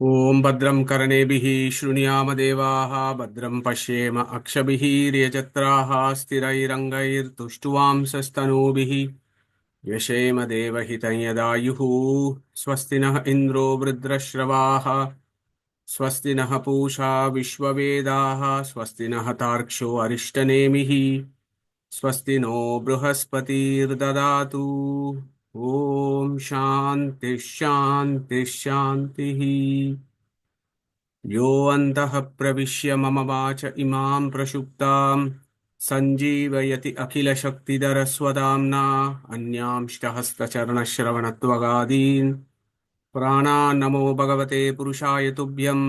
ॐ भद्रं कर्णेभिः शृणुयामदेवाः भद्रं पश्येम अक्षभिः यजत्राः स्थिरैरङ्गैर्तुष्टुवांसस्तनूभिः व्यशेम देवहितं यदायुः स्वस्ति नः इन्द्रो वृद्रश्रवाः स्वस्ति नः पूषा विश्ववेदाः स्वस्ति नः तार्क्ष्यो अरिष्टनेमिः स्वस्ति नो बृहस्पतिर्ददातु ॐ शान्तिः शान्तिः शान्तिः यो अन्तः प्रविश्य मम वाच इमां प्रसुप्तां सञ्जीवयति अखिलशक्तिधरस्वदाम्ना अन्यांष्टहस्तचरणश्रवणत्वगादीन् प्राणान्नमो भगवते पुरुषाय तुभ्यं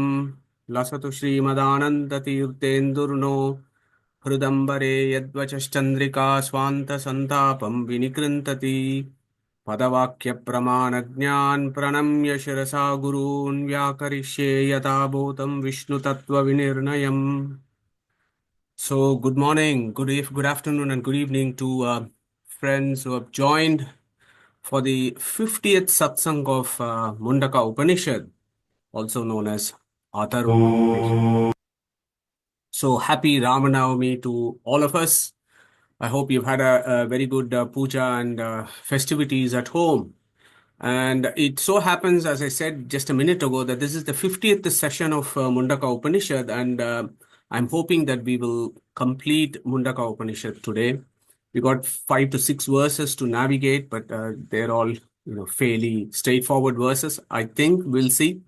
लसतु श्रीमदानन्दतीर्थेन्दुर्नो हृदम्बरे यद्वचश्चन्द्रिका स्वान्तसन्तापं विनिकृन्तति पदवाक्यप्रमाणज्ञान् प्रणम्य शिरसा गुरून् व्याकरिष्ये यथाभूतं विष्णुतत्त्वविनिर्णयम्. So, good morning, good afternoon, and good evening to friends who have joined for the 50th satsang of Mundaka Upanishad, also known as Atharva. So, happy Ramanavami to all of us. I hope you've had a very good puja and festivities at home. And it so happens, as I said just a minute ago, that this is the 50th session of Mundaka Upanishad, and I'm hoping that we will complete Mundaka Upanishad today. We got 5 to 6 verses to navigate, but they're all fairly straightforward verses. I think we'll see.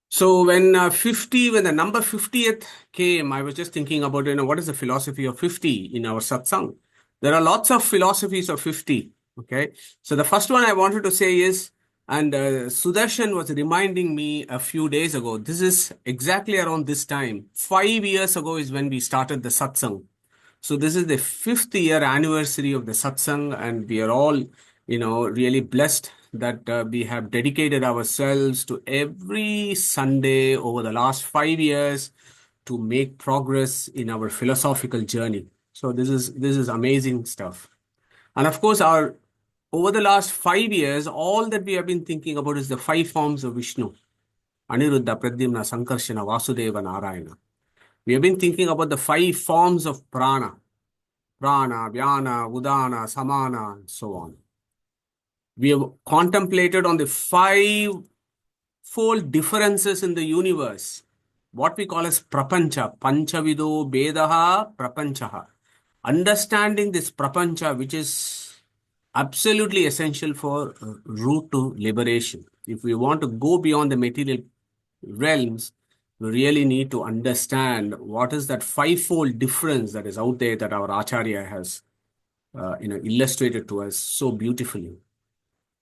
So when the number 50th came, I was just thinking about, what is the philosophy of 50 in our satsang? There are lots of philosophies of 50. Okay. So the first one I wanted to say is, and Sudarshan was reminding me a few days ago, this is exactly around this time. 5 years ago is when we started the satsang. So this is the 5th year anniversary of the satsang, and we are all, really blessed that we have dedicated ourselves to every Sunday over the last 5 years to make progress in our philosophical journey. So this is amazing stuff. And of course, over the last 5 years, all that we have been thinking about is the 5 forms of Vishnu: Aniruddha, Pradyumna, Sankarshana, Vasudeva, Narayana. We have been thinking about the 5 forms of prana: Prana, Vyana, Udana, Samana, and so on. We have contemplated on the 5-fold differences in the universe, what we call as prapancha, panchavido bedaha prapanchaha. Understanding this prapancha, which is absolutely essential for route to liberation. If we want to go beyond the material realms, we really need to understand what is that 5-fold difference that is out there that our Acharya has illustrated to us so beautifully.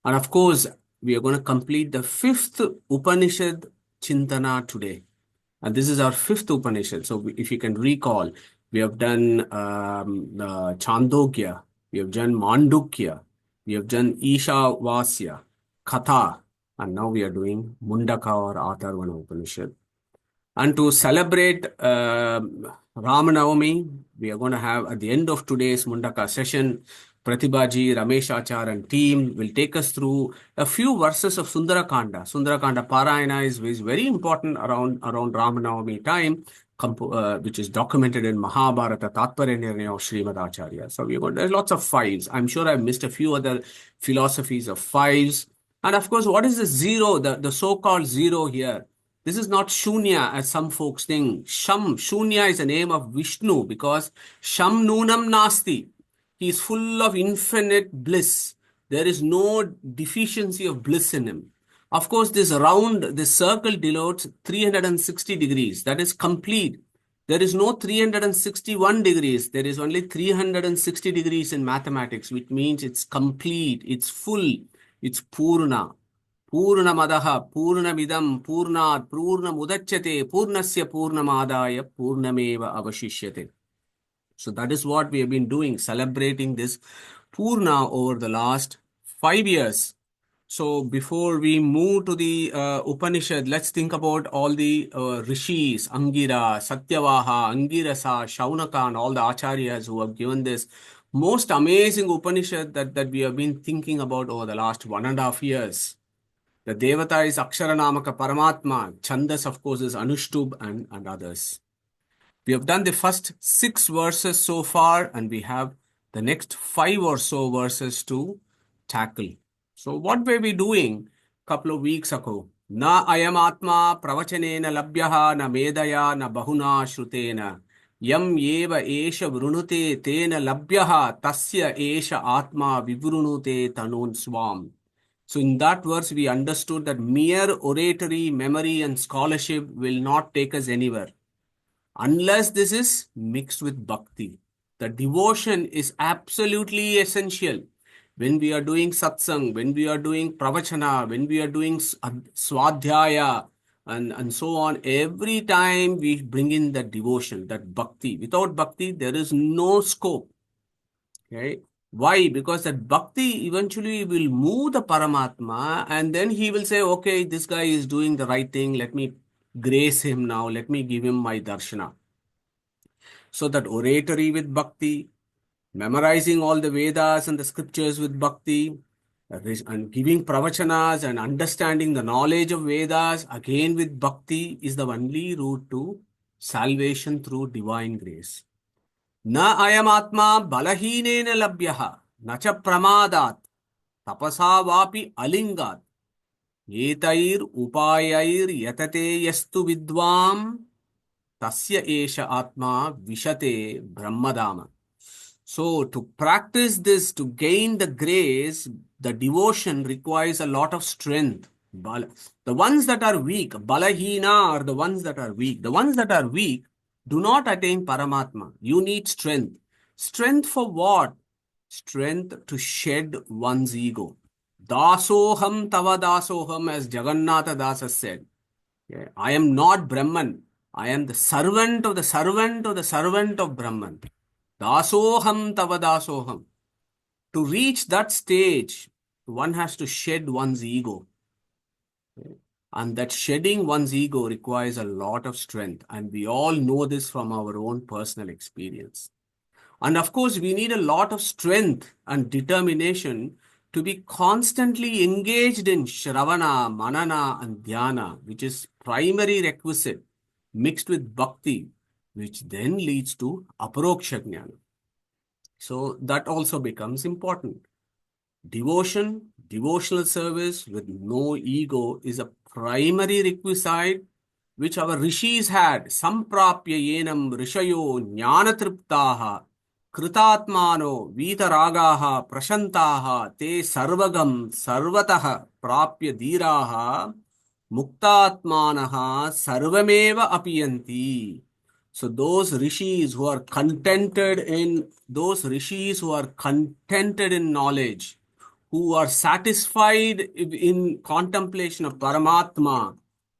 And of course, we are going to complete the 5th Upanishad Chintana today. And this is our 5th Upanishad. So if you can recall, we have done Chandogya, we have done Mandukya, we have done Isha Vasya, Katha, and now we are doing Mundaka or Atharvana Upanishad. And to celebrate Ramanavami, we are going to have at the end of today's Mundaka session, Pratibhaji, Ramesh Achar and team will take us through a few verses of Sundarakanda. Sundarakanda Parayana is very important around Ramanavami time, which is documented in Mahabharata, Tatparya Nirnaya of Srimad Acharya. So there's lots of 5s. I'm sure I've missed a few other philosophies of 5s. And of course, what is the zero, the so-called zero here? This is not Shunya as some folks think. Shunya is the name of Vishnu because Sham Nunam Nasti. He is full of infinite bliss. There is no deficiency of bliss in him. Of course, this circle denotes 360 degrees. That is complete. There is no 361 degrees. There is only 360 degrees in mathematics, which means it's complete, it's full, it's Purna. Purnamadaha, Purnamidam, Purnat, Purnamudachyate, Purnasya Purnamadaya, Purnameva Avashishyate. So that is what we have been doing, celebrating this Purna over the last 5 years. So before we move to the Upanishad, let's think about all the rishis, Angira, Satyavaha, Angirasa, Shuanaka, and all the acharyas who have given this most amazing Upanishad that we have been thinking about over the last 1.5 years. The Devata is Aksharanamaka Paramatma. Chandas, of course, is Anuštubh and others. We have done the first 6 verses so far, and we have the next 5 or so verses to tackle. So, what were we doing a couple of weeks ago? Na ayam atma pravachanena labhyaha na medaya na bahuna shrutena yam eva esha vrunute tena labhyaha tasya esha atma vivrunute tanun swam. So, in that verse, we understood that mere oratory, memory, and scholarship will not take us anywhere unless this is mixed with bhakti. The devotion is absolutely essential. When we are doing satsang, when we are doing pravachana, when we are doing swadhyaya, and so on, every time we bring in that devotion, that bhakti. Without bhakti, there is no scope. Okay? Why? Because that bhakti eventually will move the Paramatma, and then he will say, okay, this guy is doing the right thing. Let me grace him now. Let me give him my darshana. So that oratory with bhakti, memorizing all the Vedas and the scriptures with bhakti, and giving pravachanas and understanding the knowledge of Vedas again with bhakti is the only route to salvation through divine grace. Na ayamatma balahinena labhyaha na cha pramadat tapasa vapi alingat etair upayair yatate yastu vidvam tasya esha atma vishate brahmadama. So, to practice this, to gain the grace, the devotion requires a lot of strength. The ones that are weak, balahina are the ones that are weak. The ones that are weak do not attain Paramatma. You need strength. Strength for what? Strength to shed one's ego. Dasoham tava dasoham, as Jagannatha Dasa said. Yeah, I am not Brahman. I am the servant of the servant of the servant of Brahman. Dasoham tava dasoham. To reach that stage, one has to shed one's ego. And that shedding one's ego requires a lot of strength. And we all know this from our own personal experience. And of course, we need a lot of strength and determination to be constantly engaged in Shravana, Manana, and Dhyana, which is primary requisite, mixed with Bhakti, which then leads to Aparoksha Jnana. So that also becomes important. Devotion, devotional service with no ego is a primary requisite which our rishis had. Samprapya yenam rishayo jnanatriptaha kritatmano vitaragaha prashantaha te sarvagam sarvataha prapya dhiraha muktatmanaha sarvameva apiyanti. So those rishis who are contented in knowledge, who are satisfied in contemplation of Paramatma.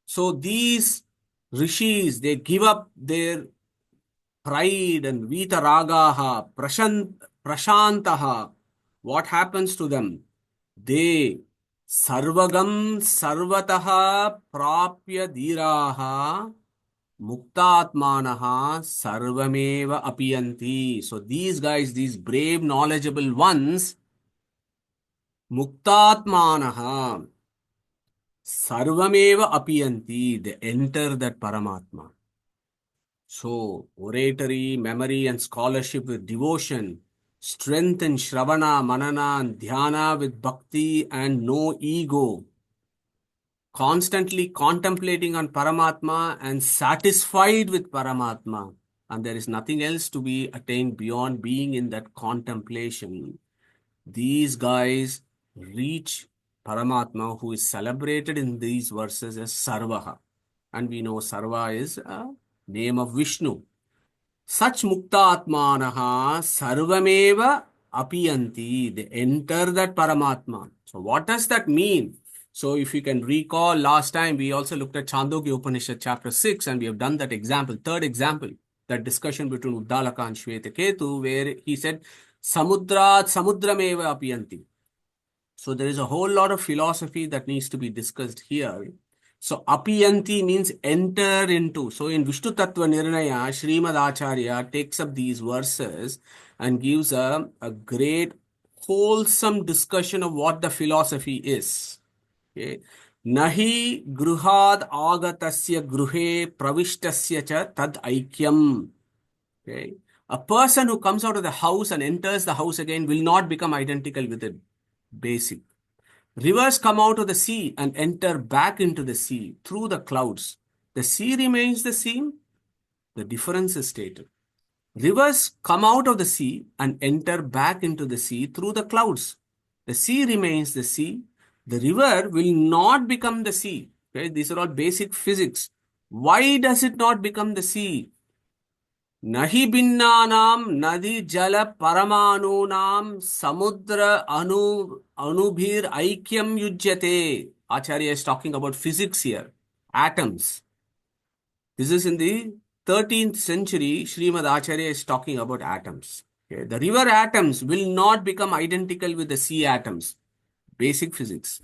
So these rishis, they give up their pride and vitaragaha, prashantaha. What happens to them? They sarvagam sarvataha prapya dhiraha muktatmanaha sarvameva apiyanti. So these guys, these brave, knowledgeable ones, muktatmanaha sarvameva apiyanti, they enter that Paramatma. So, oratory, memory, and scholarship with devotion, strength in Shravana, Manana, and Dhyana with bhakti and no ego, constantly contemplating on Paramatma and satisfied with Paramatma. And there is nothing else to be attained beyond being in that contemplation. These guys reach Paramatma, who is celebrated in these verses as Sarvaha. And we know Sarva is a name of Vishnu. Such Mukta Atmanaha Sarvameva Apiyanti. They enter that Paramatma. So what does that mean? So if you can recall, last time we also looked at Chandogya Upanishad chapter 6, and we have done that example, third example, that discussion between Uddalaka and Shvetaketu, where he said, Samudrat Samudrameva Apiyanti. So there is a whole lot of philosophy that needs to be discussed here. So apiyanti means enter into. So in Vishnu Tattva Nirnaya, Srimad Acharya takes up these verses and gives a great wholesome discussion of what the philosophy is. Okay. Nahi gruhad agatasya gruhe pravishtasya cha tad aikyam. Okay. A person who comes out of the house and enters the house again will not become identical with it. Basic. Rivers come out of the sea and enter back into the sea through the clouds. The sea remains the same. The difference is stated. Rivers come out of the sea and enter back into the sea through the clouds. The sea remains the sea. The river will not become the sea. Okay? These are all basic physics. Why does it not become the sea? Nahi binnanam nadi jala paramanunam samudra anubhir aikyam yujyate. Acharya is talking about physics here. Atoms. This is in the 13th century. Srimad Acharya is talking about atoms. Okay. The river atoms will not become identical with the sea atoms. Basic physics.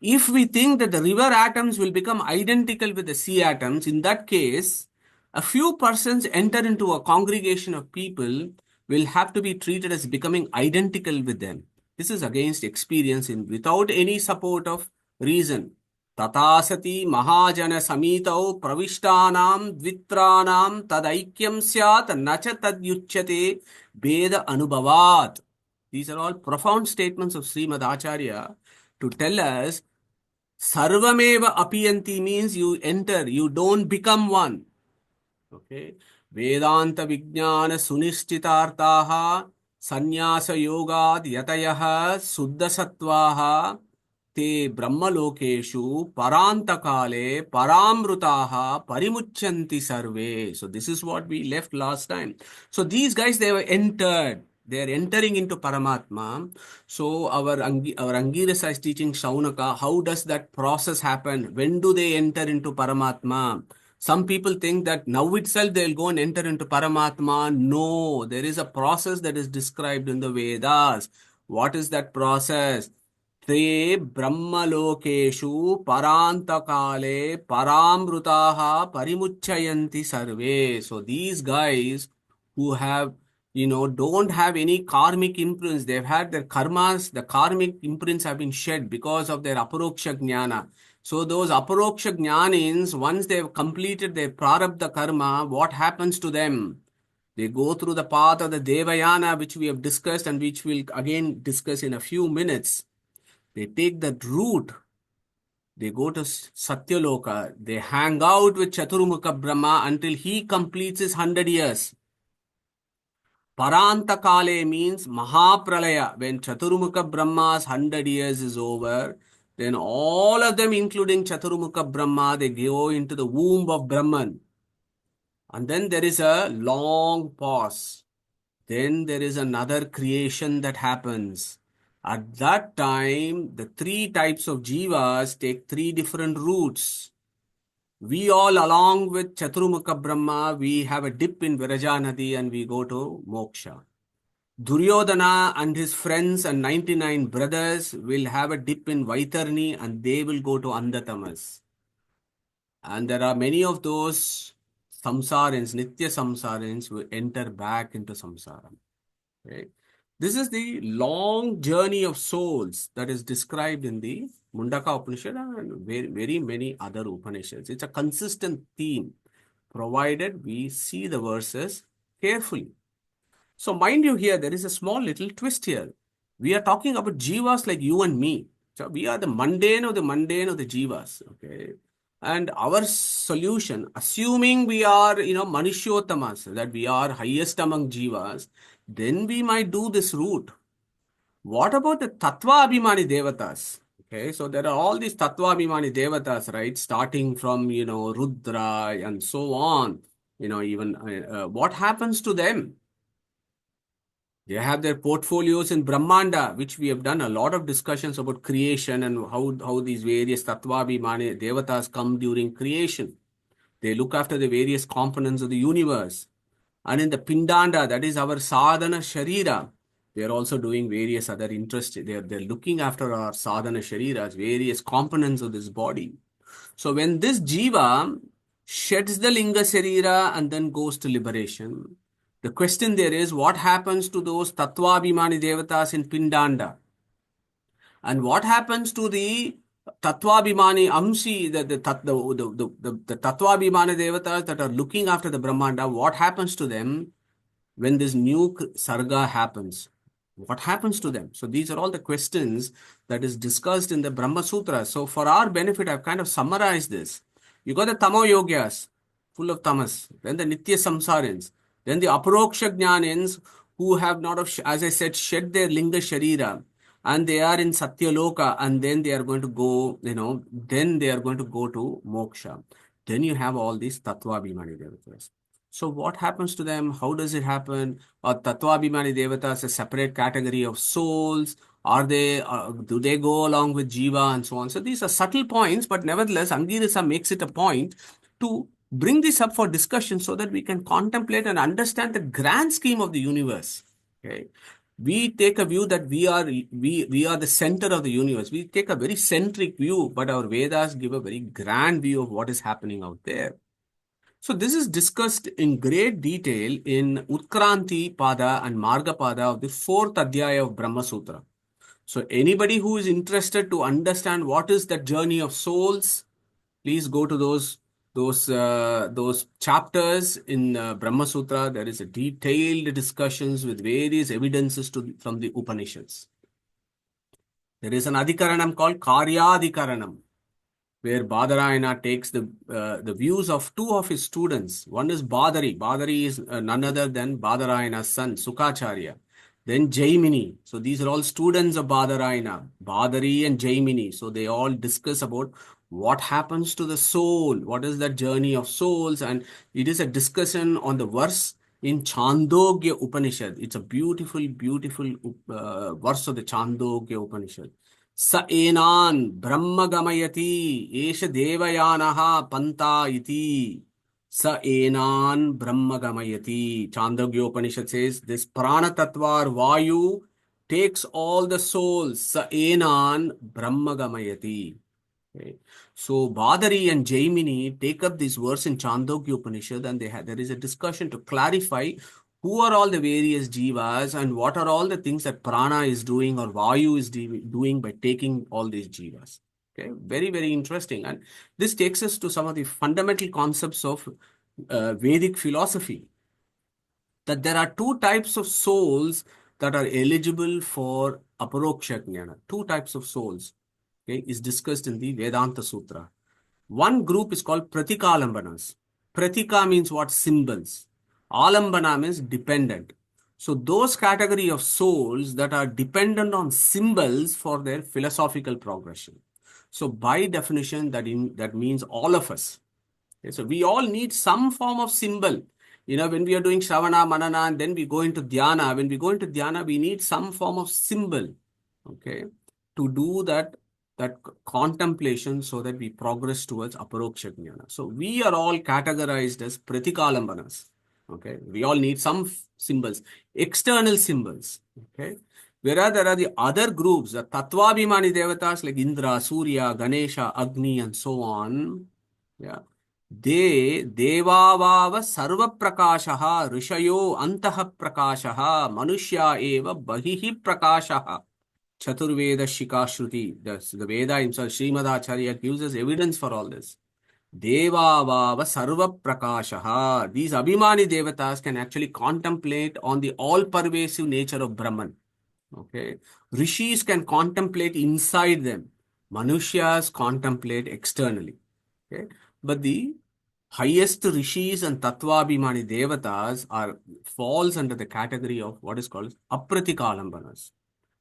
If we think that the river atoms will become identical with the sea atoms, in that case, a few persons enter into a congregation of people will have to be treated as becoming identical with them. This is against experience without any support of reason. Tatasati mahajana samitau pravishtanam dvitranam tadaikyam syat nacha tadyuchyate Veda anubhavat. These are all profound statements of Srimad Acharya to tell us Sarvameva apiyanti means you enter, you don't become one. Okay. Vedanta Vijnana Sunishchitartaha Sanyasa Yogad Yatayaha Suddha Sattvaha Te Brahmalokeshu Parantakale Paramrutaha Parimuchanti Sarve. So this is what we left last time. So these guys, they were entered. They are entering into Paramatma. So our Angirasa is teaching Shuanaka. How does that process happen? When do they enter into Paramatma? Some people think that now itself they'll go and enter into Paramatma. No, there is a process that is described in the Vedas. What is that process? Te Brahmalokeshu Parantakale Paramrutaha Parimuchayanti Sarve. So these guys who have, don't have any karmic imprints, they've had their karmas, the karmic imprints have been shed because of their aparoksha jnana. So those aparoksha jnanins, once they've completed their prarabdha karma, what happens to them? They go through the path of the Devayana, which we have discussed and which we'll again discuss in a few minutes. They take that route. They go to Satyaloka. They hang out with Chaturmukha Brahma until he completes his 100 years. Parantakale means Mahapralaya. When Chaturmukha Brahma's 100 years is over, then all of them, including Chaturmukha Brahma, they go into the womb of Brahman. And then there is a long pause. Then there is another creation that happens. At that time, the three types of jivas take three different routes. We all, along with Chaturmukha Brahma, we have a dip in Viraja Nadi and we go to Moksha. Duryodhana and his friends and 99 brothers will have a dip in Vaitarni and they will go to Andhatamas. And there are many of those samsarins, Nitya samsarins, who enter back into samsara. Okay. This is the long journey of souls that is described in the Mundaka Upanishad and very, very many other Upanishads. It's a consistent theme, provided we see the verses carefully. So mind you here, there is a small little twist here. We are talking about jivas like you and me. So we are the mundane of the jivas. Okay. And our solution, assuming we are, manishyottamas, that we are highest among jivas, then we might do this route. What about the Tattva Abhimani Devatas? Okay, so there are all these Tattva Abhimani Devatas, right? Starting from, Rudra and so on. Even what happens to them? They have their portfolios in Brahmanda, which we have done a lot of discussions about creation and how these various Tattva Abhimani Devatas come during creation. They look after the various components of the universe. And in the Pindanda, that is our sadhana sharira, they are also doing various other interests. They're looking after our sadhana shariras, various components of this body. So when this jiva sheds the linga sharira and then goes to liberation, the question there is, what happens to those tattva abhimani devatas in Pindanda? And what happens to the Tattvabhimani Amshi, the Tattvabhimani devatas that are looking after the Brahmanda, what happens to them when this new sarga happens? What happens to them? So these are all the questions that is discussed in the Brahma Sutra. So for our benefit, I've kind of summarized this. You got the Tamo Yogyas, full of tamas, then the Nitya Samsarins, then the Aparoksha Jnanins who have not, as I said, shed their Linga Sharira, and they are in Satyaloka, and then they are going to go, then they are going to go to Moksha. Then you have all these Tattva Abhimani Devatas. So what happens to them? How does it happen? Are Tattva Abhimani Devatas a separate category of souls? Do they go along with Jiva and so on? So these are subtle points, but nevertheless, Angirasa makes it a point to bring this up for discussion so that we can contemplate and understand the grand scheme of the universe. Okay, we take a view that we are the center of the universe. We take a very centric view, but our Vedas give a very grand view of what is happening out there. So this is discussed in great detail in Utkranti Pada and Marga Pada of the fourth Adhyaya of Brahma Sutra. So anybody who is interested to understand what is the journey of souls, please go to those chapters in Brahma Sutra. There is a detailed discussions with various evidences from the Upanishads. There is an Adhikaranam called Karyadhikaranam, where Badarayana takes the views of two of his students. One is Badari. Badari is none other than Badarayana's son, Sukacharya. Then Jaimini. So these are all students of Badarayana, Badari and Jaimini. So they all discuss about what happens to the soul, what is the journey of souls, and it is a discussion on the verse in Chandogya Upanishad. It's a beautiful, beautiful verse of the Chandogya Upanishad. स एनान् ब्रह्म गमयति एष देवयानः पन्था इति स एनान् ब्रह्म गमयति. Chandogyopanishad says this prana tattva or vayu takes all the souls. Sa enan brahma gamayati. Okay. So Badari and Jaimini take up this verse in Chandogya Upanishad, and there is a discussion to clarify who are all the various jivas and what are all the things that prana is doing or vayu is doing by taking all these jivas. Okay, very, very interesting. And this takes us to some of the fundamental concepts of Vedic philosophy, that there are two types of souls that are eligible for aparoksha jnana. Two types of souls, okay, is discussed in the Vedanta Sutra. One group is called Pratikalambanas. Pratika means what? Symbols. Alambana means dependent. So those category of souls that are dependent on symbols for their philosophical progression. So by definition, that means all of us. Okay, so we all need some form of symbol. When we are doing Shravana, Manana, and then we go into Dhyana. When we go into Dhyana, we need some form of symbol, okay, to do that contemplation so that we progress towards Aparoksha Jnana. So we are all categorized as Pratikalambanas. Okay, we all need some symbols, external symbols. Okay, whereas there are the other groups, the Tattvabhimani Devatas like Indra, Surya, Ganesha, Agni, and so on. Yeah. देवावाव सर्वप्रकाशः ऋषयो अन्तः प्रकाशः मनुष्या एव बहिः प्रकाशः Chaturveda Shika Shruti. The Veda himself, Srimad Acharya, gives us evidence for all this. Deva Vava Sarva Prakashaha. These Abhimani Devatas can actually contemplate on the all-pervasive nature of Brahman. Okay. Rishis can contemplate inside them. Manushyas contemplate externally. Okay. But the highest rishis and tattvabhimani devatas falls under the category of what is called apratikalambanas.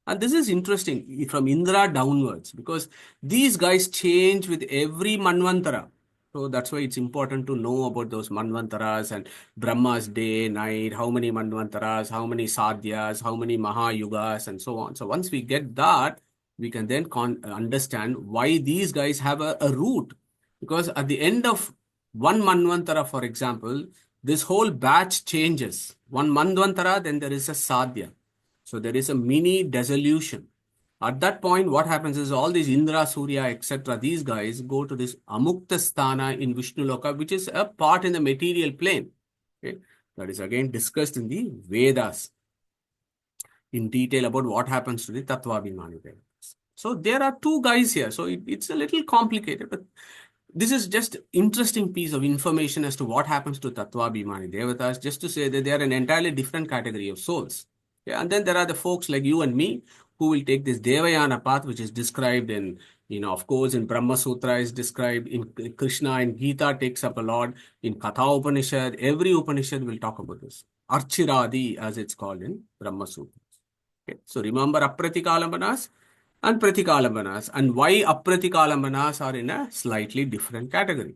And this is interesting from Indra downwards, because these guys change with every manvantara. So that's why it's important to know about those manvantaras and Brahma's day, night, how many manvantaras, how many sadhyas, how many mahayugas, and so on. So once we get that, we can then understand why these guys have a root. Because at the end of one manvantara, for example, this whole batch changes. One manvantara, then there is a sadhya. So there is a mini dissolution. At that point, what happens is all these Indra, Surya, etc., these guys go to this Amukta Sthana in Vishnu Loka, which is a part in the material plane. Okay? That is again discussed in the Vedas in detail about what happens to the Tattvabhimani Devatas. So there are two guys here. So it's a little complicated, but this is just interesting piece of information as to what happens to Tattva Abhimani Devatas, just to say that they are an entirely different category of souls. Yeah, and then there are the folks like you and me who will take this Devayana path, which is described in, of course, in Brahma Sutra is described, in Krishna and Gita takes up a lot, in Katha Upanishad, every Upanishad will talk about this. Archiradi, as it's called in Brahma Sutra. Okay. So remember Apratikalambanas and Pratikalambanas, and why Apratikalambanas are in a slightly different category.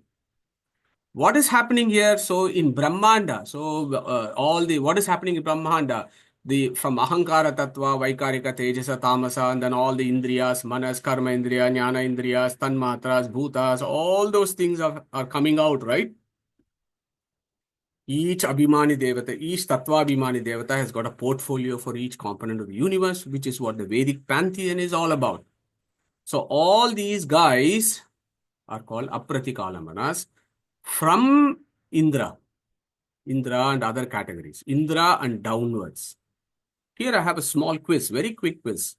What is happening here? So in Brahmanda, what is happening in Brahmanda? The from Ahankara Tattva, Vaikarika, Tejasa, Tamasa, and then all the Indriyas, Manas, Karma Indriya, Jnana Indriyas, Tanmatras, Bhutas, all those things are coming out, right? Each Abhimani Devata, each Tattva Abhimani Devata has got a portfolio for each component of the universe, which is what the Vedic pantheon is all about. So all these guys are called Apratikalambanas from Indra and other categories, Indra and downwards. Here I have a small quiz, very quick quiz.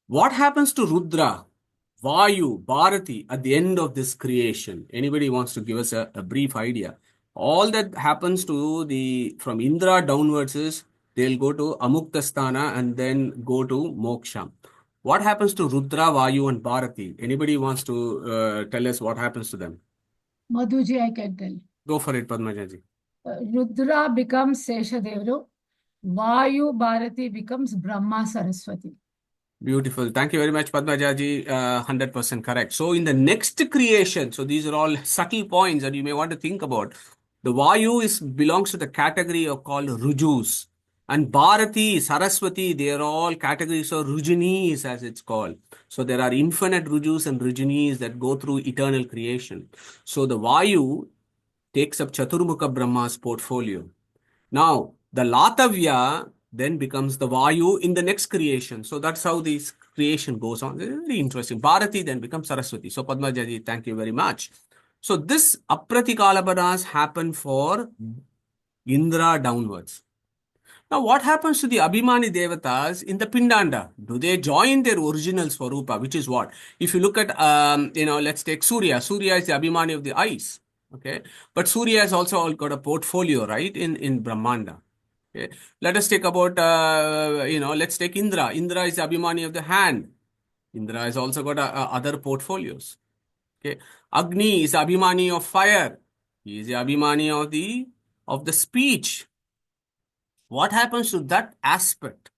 What happens to Rudra, Vayu, Bharati at the end of this creation? Anybody wants to give us a brief idea? All that happens to from Indra downwards is they'll go to Amuktasthana and then go to Moksha. What happens to Rudra, Vayu and Bharati? Anybody wants to tell us what happens to them? Madhuji, I can tell. Go for it, Padmajaji. Rudra becomes Seshadevru. Vayu Bharati becomes Brahma Saraswati. Beautiful. Thank you very much, Padmajaji. 100% correct. So in the next creation, so these are all subtle points that you may want to think about. The Vayu belongs to the category of called Rujus. And Bharati, Saraswati, they are all categories of Rujinis, as it's called. So there are infinite Rujus and Rujinis that go through eternal creation. So the Vayu takes up Chaturmukha Brahma's portfolio. Now, the Latavya then becomes the Vayu in the next creation. So that's how this creation goes on. It's very interesting. Bharati then becomes Saraswati. So Padmajaji, thank you very much. So this Apratikalambanas happen for Indra downwards. Now, what happens to the Abhimani Devatas in the Pindanda? Do they join their original Swarupa, which is what? If you look at, let's take Surya. Surya is the Abhimani of the ice. Okay. But Surya has also got a portfolio, right, in Brahmanda. Okay. Let us take about, let's take Indra. Indra is the Abhimani of the hand. Indra has also got other portfolios. Okay. Agni is Abhimani of fire. He is the Abhimani of the speech. What happens to that aspect?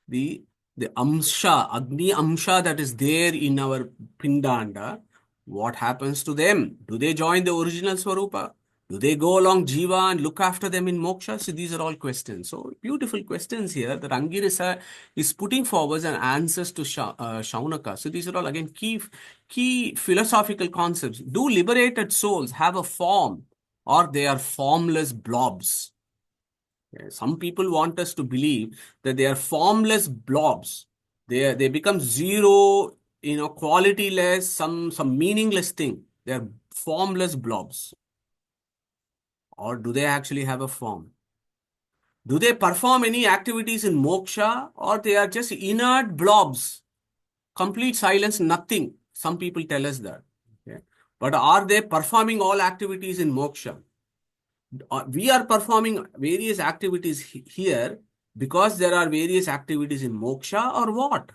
The Amsha, Agni Amsha that is there in our Pindanda, what happens to them? Do they join the original Swarupa? Do they go along Jiva and look after them in Moksha? So these are all questions. So beautiful questions here that Angirasa is putting forward and answers to Shuanaka. So these are all again key philosophical concepts. Do liberated souls have a form or they are formless blobs? Some people want us to believe that they are formless blobs. They become zero, qualityless, some meaningless thing. They are formless blobs. Or do they actually have a form? Do they perform any activities in moksha or they are just inert blobs? Complete silence, nothing. Some people tell us that. Okay. But are they performing all activities in moksha? We are performing various activities here because there are various activities in moksha or what?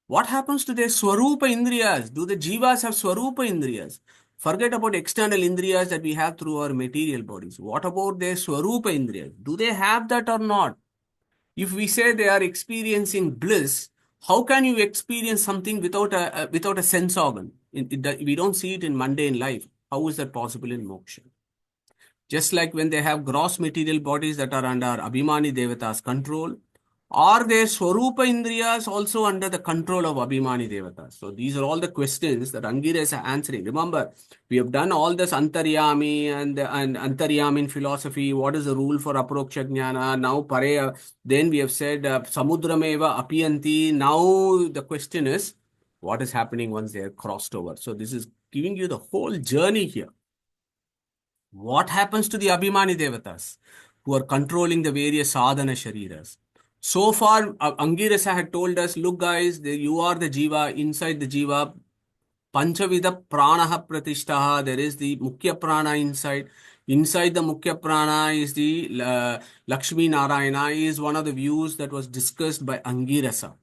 What happens to their Swarupa Indriyas? Do the Jivas have Swarupa Indriyas? Forget about external Indriyas that we have through our material bodies. What about their Swarupa Indriyas? Do they have that or not? If we say they are experiencing bliss, how can you experience something without a sense organ? We don't see it in mundane life. How is that possible in moksha? Just like when they have gross material bodies that are under Abhimani Devata's control, are their Swarupa Indriyas also under the control of Abhimani Devatas? So these are all the questions that Angirasa is answering. Remember, we have done all this Antaryami and Antaryami in philosophy. What is the rule for Aproksha Jnana? Now Pareya. Then we have said Samudrameva Apiyanti. Now the question is, what is happening once they are crossed over? So this is giving you the whole journey here. What happens to the Abhimani Devatas who are controlling the various sadhana shariras? So far, Angirasa had told us, look guys, you are the jiva, inside the jiva, Panchavida pranaha pratishtaha, there is the Mukhya prana inside. Inside the Mukhya prana is the Lakshmi Narayana, is one of the views that was discussed by Angirasa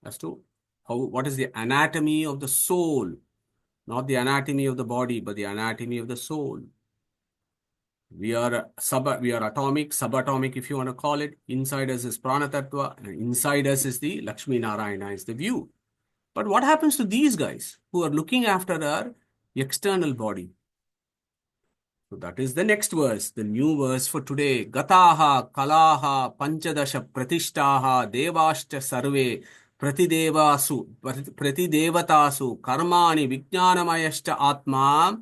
as to what is the anatomy of the soul, not the anatomy of the body, but the anatomy of the soul. We are atomic, subatomic, if you want to call it. Inside us is Prana Tattva, and inside us is the Lakshmi Narayana, is the view. But what happens to these guys who are looking after our external body? So that is the next verse, the new verse for today. Gataha, Kalaha, Panchadasha, Pratishtaha, Devashcha Sarve, Pratidevatasu, Karmani, Vijnanamayashcha Atma,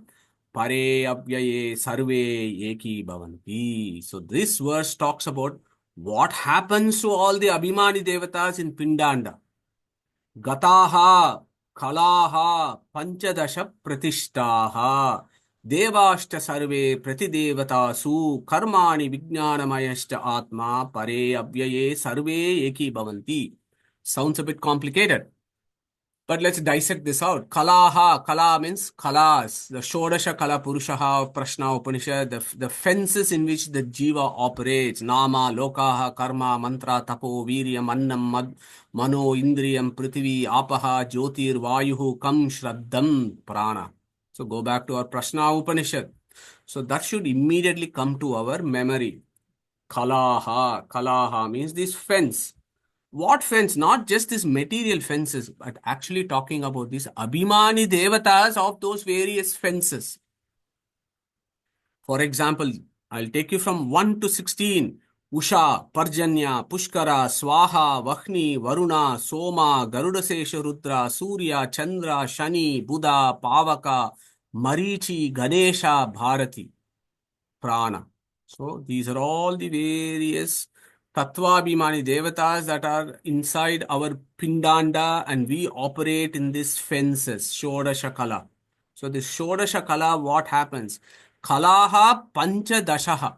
Pare Abhyaye Sarve Eki Bhavanti. So this verse talks about what happens to all the Abhimani Devatas in Pindanda. Gataha, Kalaha, Panchadasha Pratishtaha, Devashta Sarve Pratidevatasu, Karmani Vijnanamayashta Atma, Pare Abhyaye Sarve Eki Bhavanti. Sounds a bit complicated. But let's dissect this out. Kalaha, Kala means Kalas, the Shodasha Kala Purushaha of Prashna Upanishad, the fences in which the Jiva operates. Nama, Lokaha, Karma, Mantra, Tapo, Viryam, Annam, Mano, Indriyam, Prithvi, Apaha, Jyotir, Vayuhu, Kam, Shraddham, Prana. So go back to our Prashna Upanishad. So that should immediately come to our memory. Kalaha, Kalaha means this fence. What fence? Not just these material fences, but actually talking about these Abhimani Devatas of those various fences. For example, I'll take you from 1 to 16. Usha, Parjanya, Pushkara, Swaha, Vahni, Varuna, Soma, Garudasesha Rudra, Surya, Chandra, Shani, Buddha, Pavaka, Marichi, Ganesha, Bharati, Prana. So these are all the various Tattvabhimani Devatas that are inside our Pindanda, and we operate in these fences, Shodasha Kala. So this Shodasha Kala, what happens? Kalaha Panchadashaha.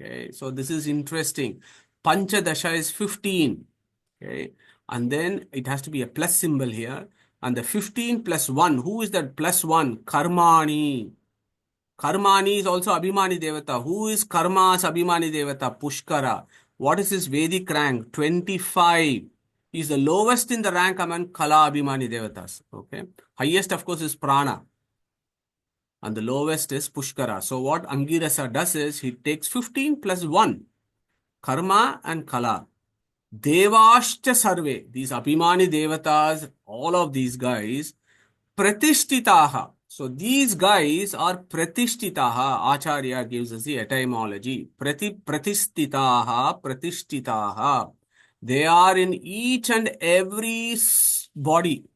Okay, so this is interesting. Panchadasha is 15. Okay, and then it has to be a plus symbol here. And the 15 plus 1, who is that plus 1? Karmani. Karmani is also Abhimani Devata. Who is Karma's Abhimani Devata? Pushkara. What is his Vedic rank? 25. He is the lowest in the rank among Kala Abhimani Devatas. Okay. Highest, of course, is Prana. And the lowest is Pushkara. So what Angirasa does is he takes 15 plus 1. Karma and Kala. Devashcha Sarve. These Abhimani Devatas, all of these guys, Pratishtitaha. So these guys are Pratishtitaha. Acharya gives us the etymology. Pratishtitaha. They are in each and every body.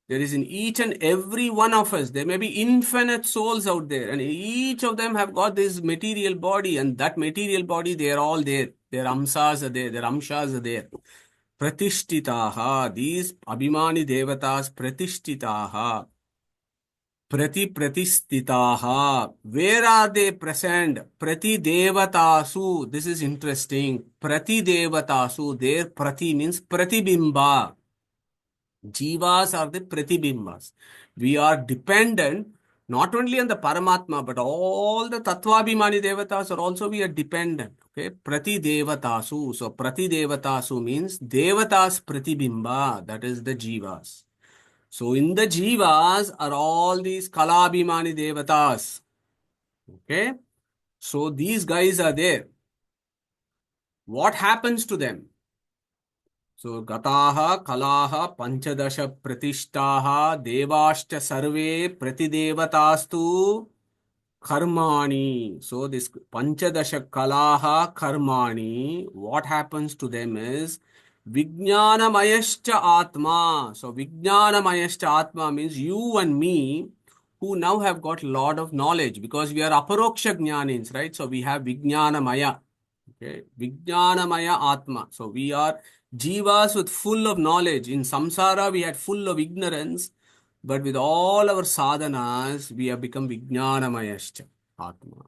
There is in each and every one of us. There may be infinite souls out there, and each of them have got this material body, and that material body, they are all there. Their amsas are there. Their amshas are there. Pratishtitaha. These Abhimani Devatas, Pratishtitaha. Pratistitaha. Where are they present? Prati Devatasu. This is interesting. Prati Devatasu. There Prati means Pratibimba. Jivas are the Pratibimbas. We are dependent not only on the Paramatma, but all the Tattvabhimani Devatas are also we are dependent. Okay, Prati Devatasu. So Prati Devatasu means Devatas Pratibimba. That is the Jivas. So in the Jivas are all these Kalabhimani Devatas. Okay. So these guys are there. What happens to them? So Gataha, Kalaha, Panchadasha Pratishtaha, Devashcha Sarve, Pratidevatastu, Karmani. So this Panchadasha Kalaha, Karmani, what happens to them is Vijnanamayascha Atma. So Vijnanamayascha Atma means you and me who now have got a lot of knowledge because we are aparoksha jnanins, right? So we have Vijnanamaya. Okay, Vijnanamaya Atma. So we are jivas with full of knowledge. In samsara, we had full of ignorance, but with all our sadhanas, we have become Vijnanamayascha Atma.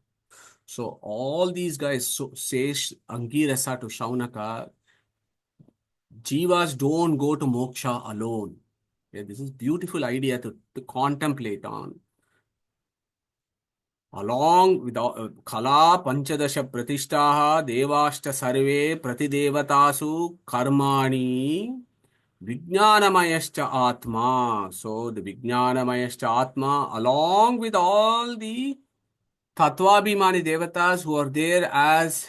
So all these guys says Angirasa to Shuanaka, Jivas don't go to moksha alone. Okay, this is beautiful idea to contemplate on. Along with Kala Panchadasha Pratishtaha Devashta Sarve Pratidevatasu Karmani Vijnanamayascha Atma. So the Vijnanamayascha Atma, along with all the Tattvabhimani Devatas who are there as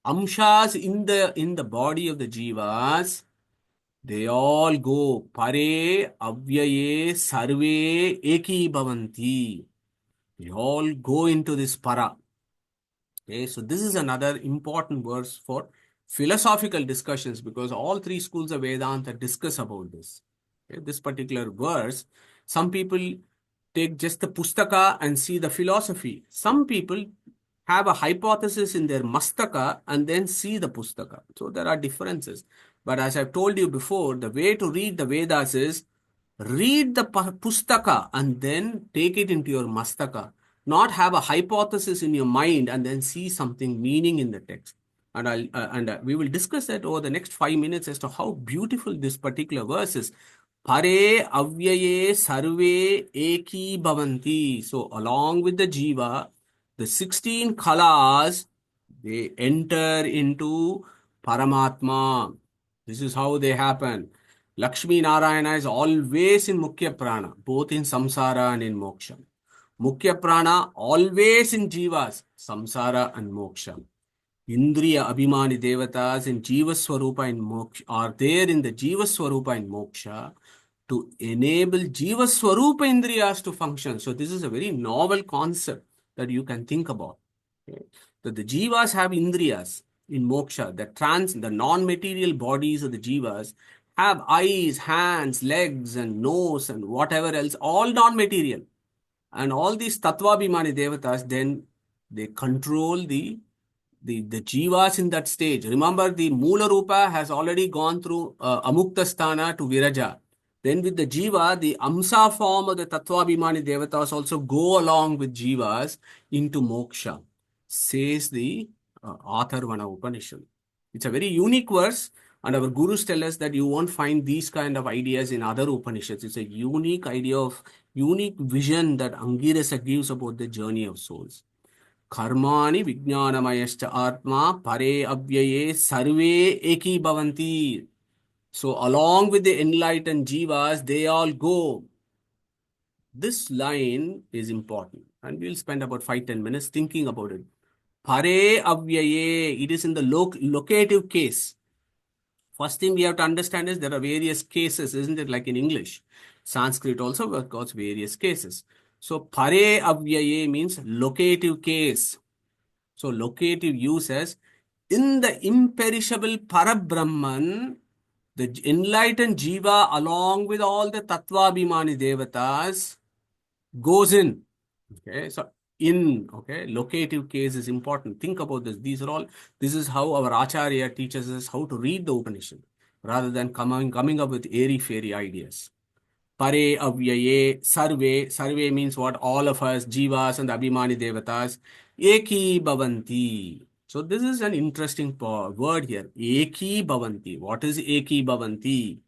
amshas in the body of the jivas, they all go pare avyaye sarve eki bhavanti. They all go into this para. Okay, so this is another important verse for philosophical discussions because all three schools of Vedanta discuss about this. Okay, this particular verse, some people take just the pustaka and see the philosophy. Some people have a hypothesis in their mastaka and then see the pustaka. So there are differences. But as I've told you before, the way to read the Vedas is read the pustaka and then take it into your mastaka, not have a hypothesis in your mind and then see something meaning in the text. And we will discuss that over the next 5 minutes as to how beautiful this particular verse is. Pare avyaye sarve eki bhavanti. So along with the jiva, the 16 kalas, they enter into Paramatma. This is how they happen. Lakshmi Narayana is always in Mukhya Prana, both in Samsara and in Moksha. Mukhya Prana always in Jivas, Samsara and Moksha. Indriya Abhimani Devatas in Jiva Swarupa in Moksha are there in the Jiva Swarupa in Moksha to enable Jiva Swarupa Indriyas to function. So this is a very novel concept that you can think about. Okay? That the Jivas have Indriyas in Moksha, the non-material bodies of the Jivas have eyes, hands, legs, and nose, and whatever else, all non-material. And all these Tattvabhimani Devatas, then they control the jivas in that stage. Remember, the Mula Rupa has already gone through Amukta Sthana to Viraja. Then with the jiva, the Amsa form of the Tattvabhimani Devatas also go along with jivas into moksha, says the Atharvana Upanishad. It's a very unique verse, and our gurus tell us that you won't find these kind of ideas in other Upanishads. It's a unique idea of unique vision that Angirasa gives about the journey of souls. Karmani Vijnanamayascha Atma Pare Avyaye Sarve Eki Bhavanti. So along with the enlightened jivas, they all go. This line is important, and we'll spend about 5-10 minutes thinking about it. Pare Avyaye, it is in the locative case. First thing we have to understand is there are various cases, isn't it? Like in English. Sanskrit also got various cases. So Pare Avyaye means locative case. So locative use as in the imperishable Parabrahman, the enlightened Jiva along with all the Tattvabhimani Devatas goes in. Okay, so in, okay, locative case is important. Think about this. This is how our Acharya teaches us how to read the Upanishad rather than coming up with airy-fairy ideas. Pare avyaye sarve. Sarve means what? All of us, jivas and abhimani devatas. Eki bhavanti. So this is an interesting word here. Eki bhavanti. What is eki bhavanti?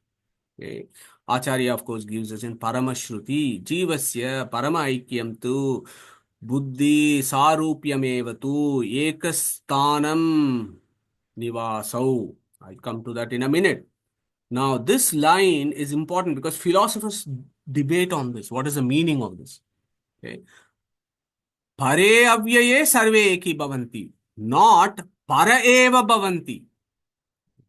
Okay. Acharya, of course, gives us in Paramashruti. Jivasya parama tu buddhi sarupyamevatu ekastanam nivasau. I'll come to that in a minute. Now, this line is important because philosophers debate on this. What is the meaning of this? Okay. Pare avyaye sarve eki bhavanti, not para eva bhavanti.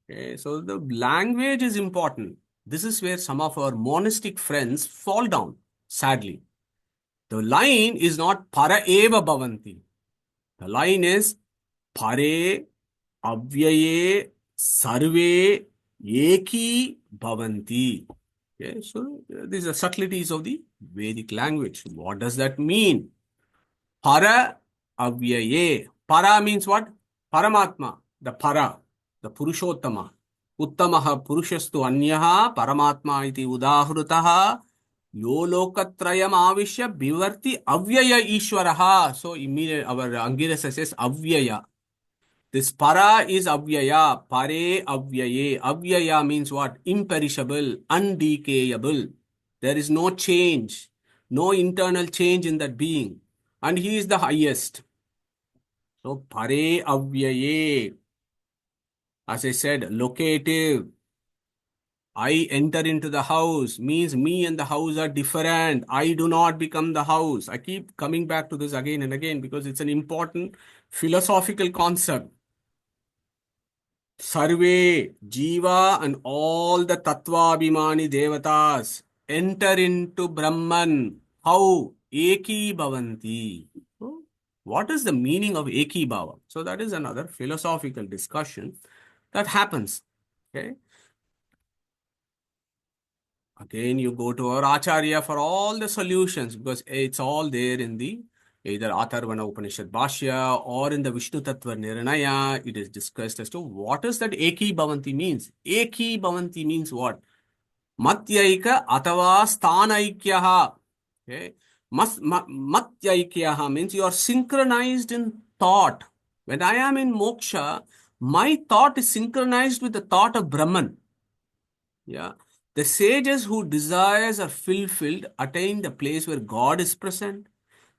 Okay. So the language is important. This is where some of our monastic friends fall down, sadly. The line is not para eva bhavanti. The line is pare avyaye sarve eki bhavanti. Okay, so these are subtleties of the Vedic language. What does that mean? Para avyaye. Para means what? Paramatma, the para, the Purushottama. Uttamaha Purushastu Anyaha Paramatma iti Udahrutaha Yo Lokatrayam Avishya Bivarti Avyaya Ishwaraha. So immediately our Angirasa says Avyaya. This para is avyaya, pare avyaye. Avyaya means what? Imperishable, undecayable. There is no change, no internal change in that being. And he is the highest. So, pare avyaye, as I said, locative. I enter into the house means me and the house are different. I do not become the house. I keep coming back to this again and again because it's an important philosophical concept. Sarve, Jiva, and all the Tattvabhimani Devatas enter into Brahman. How? Eki Bhavanti. So, what is the meaning of Eki Bhava? So, that is another philosophical discussion that happens. Okay. Again, you go to our Acharya for all the solutions because it's all there in the either Atharvana Upanishad Bhashya or in the Vishnu Tattva Nirnaya. It is discussed as to what is that Eki Bhavanti means. Eki Bhavanti means what? Matyaika Atava Sthanaikyaha. Okay. Matyaikyaha means you are synchronized in thought. When I am in moksha, my thought is synchronized with the thought of Brahman. Yeah. The sages who desires are fulfilled attain the place where God is present.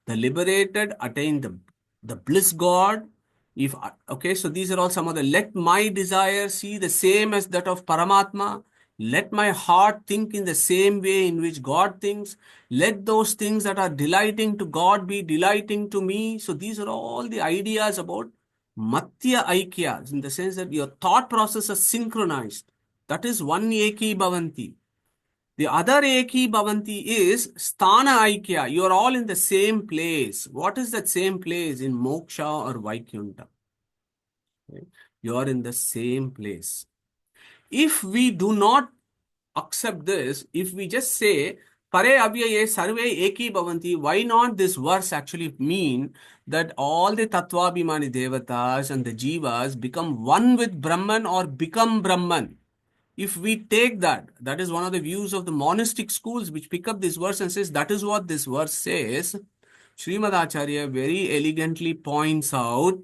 The liberated attain the bliss God. If okay, so these are all some of the let my desire see the same as that of Paramatma. Let my heart think in the same way in which God thinks. Let those things that are delighting to God be delighting to me. So these are all the ideas about Matya Aikyas in the sense that your thought process is synchronized. That is one Eki Bhavanti. The other Eki Bhavanti is Sthana Aikya. You are all in the same place. What is that same place in Moksha or Vaikunta? Okay. You are in the same place. If we do not accept this, if we just say, Pare Avyaye Sarve Eki Bhavanti, why not this verse actually mean that all the Tattvabhimani Devatas and the Jivas become one with Brahman or become Brahman? If we take that, that is one of the views of the monastic schools which pick up this verse and says that is what this verse says. Srimad Acharya very elegantly points out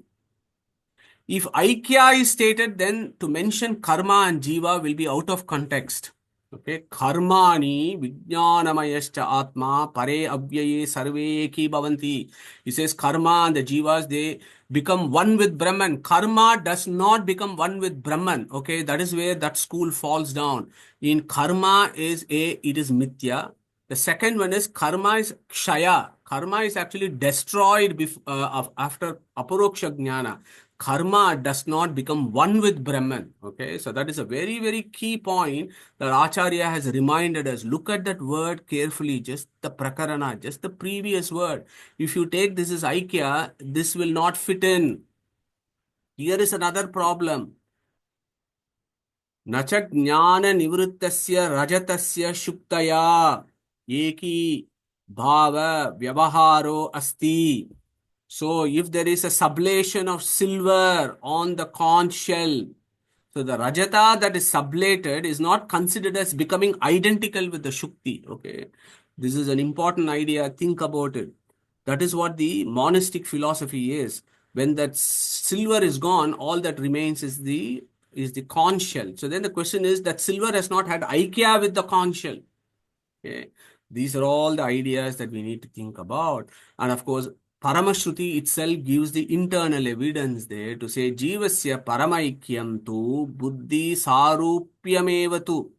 if Aikya is stated, then to mention karma and jiva will be out of context. Okay, karmani vijnanamayascha atma pare avyaye sarve ki bhavanti. He says karma and the jivas they become one with Brahman. Karma does not become one with Brahman. Okay, that is where that school falls down. In karma it is mithya. The second one is karma is kshaya. Karma is actually destroyed after aparoksha jnana. Karma does not become one with Brahman. Okay, so that is a very, very key point that Acharya has reminded us. Look at that word carefully, just the prakarana, just the previous word. If you take this as Aikya, this will not fit in. Here is another problem. न च ज्ञाननिवृत्तस्य रजतस्य शुक्तया एकी भाव व्यवहारो अस्ति. So if there is a sublation of silver on the conch shell, so the rajata that is sublated is not considered as becoming identical with the shukti. Okay, this is an important idea. Think about it. That is what the monastic philosophy is. When that silver is gone, all that remains is the conch shell. So then the question is that silver has not had aikya with the conch shell. Okay. These are all the ideas that we need to think about. And of course, Paramashruti itself gives the internal evidence there to say Jivasya Paramaikyam tu Buddhi Sarupyameva tu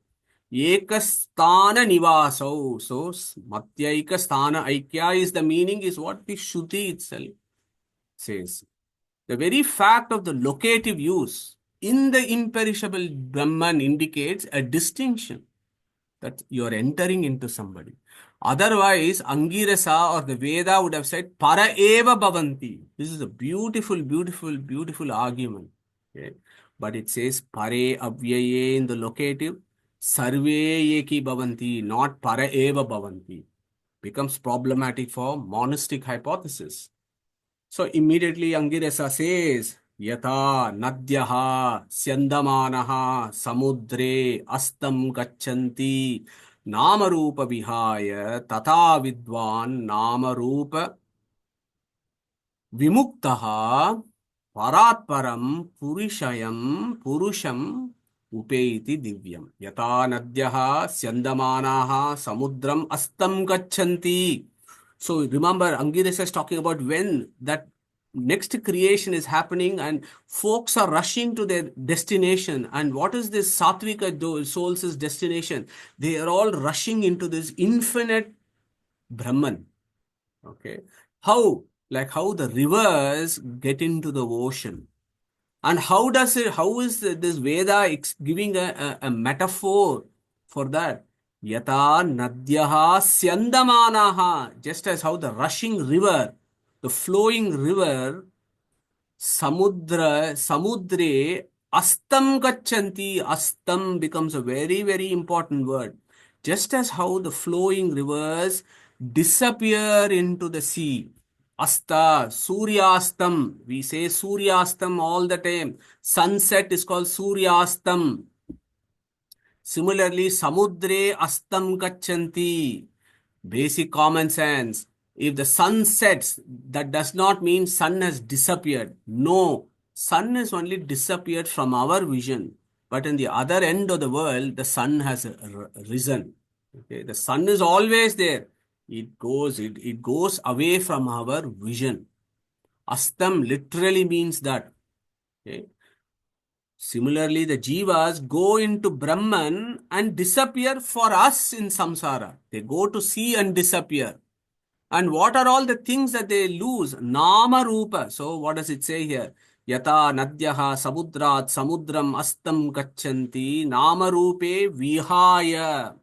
Ekasthana Nivaso. So Matyaika Sthana Aikya is the meaning is what the Shruti itself says. The very fact of the locative use in the imperishable Brahman indicates a distinction that you are entering into somebody. Otherwise, Angirasa or the Veda would have said, Para eva bhavanti. This is a beautiful, beautiful, beautiful argument. Okay? But it says, Pare avyaye in the locative, Sarve eki bhavanti, not Para eva bhavanti. Becomes problematic for monastic hypothesis. So immediately Angirasa says, Yata nadyaha syandamanaha samudre astam gachanti namarupa vihaya tata vidwan namarupa vimuktaha Paratparam Purusham Upeiti Divyam. Yata Nadyaha Syandamanaha Samudram Astam Gachanti. So remember, Angirasa is talking about when that next creation is happening and folks are rushing to their destination. And what is this Satvika soul's destination? They are all rushing into this infinite Brahman. Okay. How? Like how the rivers get into the ocean. And how is this Veda giving a metaphor for that? Yata nadyaha syandamanaha. Just as how the rushing river, the flowing river samudre astam gachanti. Astam becomes a very, very important word. Just as how the flowing rivers disappear into the sea. Asta, Suryastam. We say Suryastam all the time. Sunset is called Suryastam. Similarly, Samudre Astam Gachanti. Basic common sense. If the sun sets, that does not mean sun has disappeared. No, sun has only disappeared from our vision. But in the other end of the world, the sun has risen. Okay, the sun is always there. It goes away from our vision. Astam literally means that. Okay. Similarly, the jivas go into Brahman and disappear for us in samsara. They go to see and disappear. And what are all the things that they lose? Nama Rupa. So what does it say here? Yata nadyaha samudrat samudram astam gachanti nama rupe vihaya.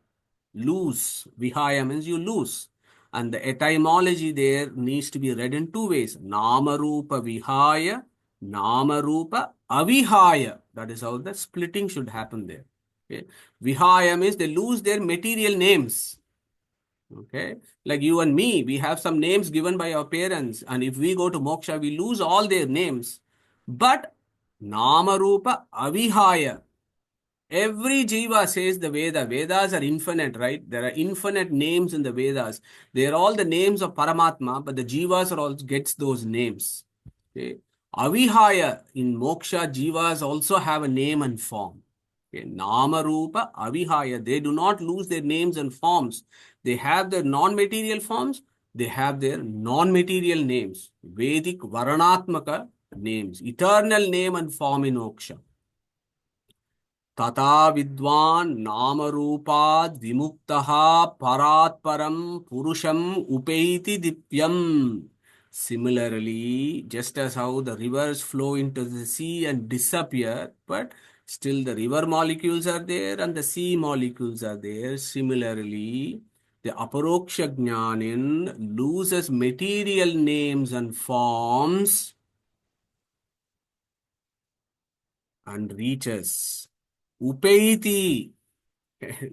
Lose. Vihaya means you lose. And the etymology there needs to be read in two ways. Nama Rupa Vihaya, Nama Rupa Avihaya. That is how the splitting should happen there. Okay. Vihaya means they lose their material names. Okay. Like you and me, we have some names given by our parents. And if we go to moksha, we lose all their names. But Nama Rupa Avihaya. Every jiva says the Veda. Vedas are infinite, right? There are infinite names in the Vedas. They are all the names of Paramatma, but the jivas are also gets those names. Okay. Avihaya, in moksha, jivas also have a name and form. Okay. Nama Rupa Avihaya. They do not lose their names and forms. They have their non-material forms. They have their non-material names. Vedic Varanatmaka names. Eternal name and form in moksha. तथा विद्वान नाम रूपाद विमुक्तः परात् परम पुरुषम उपैति दिव्यम. Similarly, just as how the rivers flow into the sea and disappear, but still the river molecules are there and the sea molecules are there. Similarly, the aparoksha jnanin loses material names and forms and reaches Upaiti.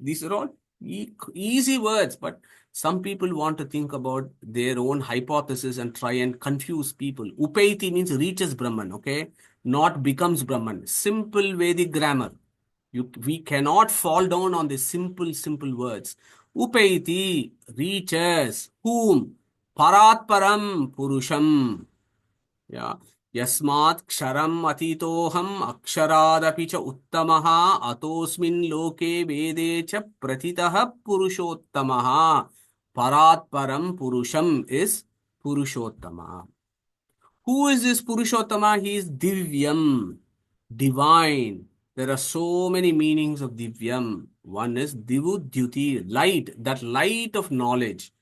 These are all easy words, but some people want to think about their own hypothesis and try and confuse people. Upaiti means reaches Brahman, okay? Not becomes Brahman. Simple Vedic grammar. We cannot fall down on the simple words. Upaiti reaches whom? Parat Param Purusham. Yeah. Yasmat ksharam atitoham aksharaadapi cha uttamaha atosmin loke vede cha pratitaha purushottamaha. Parat param purusham is Purushottama. Who is this Purushottama? He is Divyam, divine. There are so many meanings of Divyam. One is Divudyuti, light, that light of knowledge.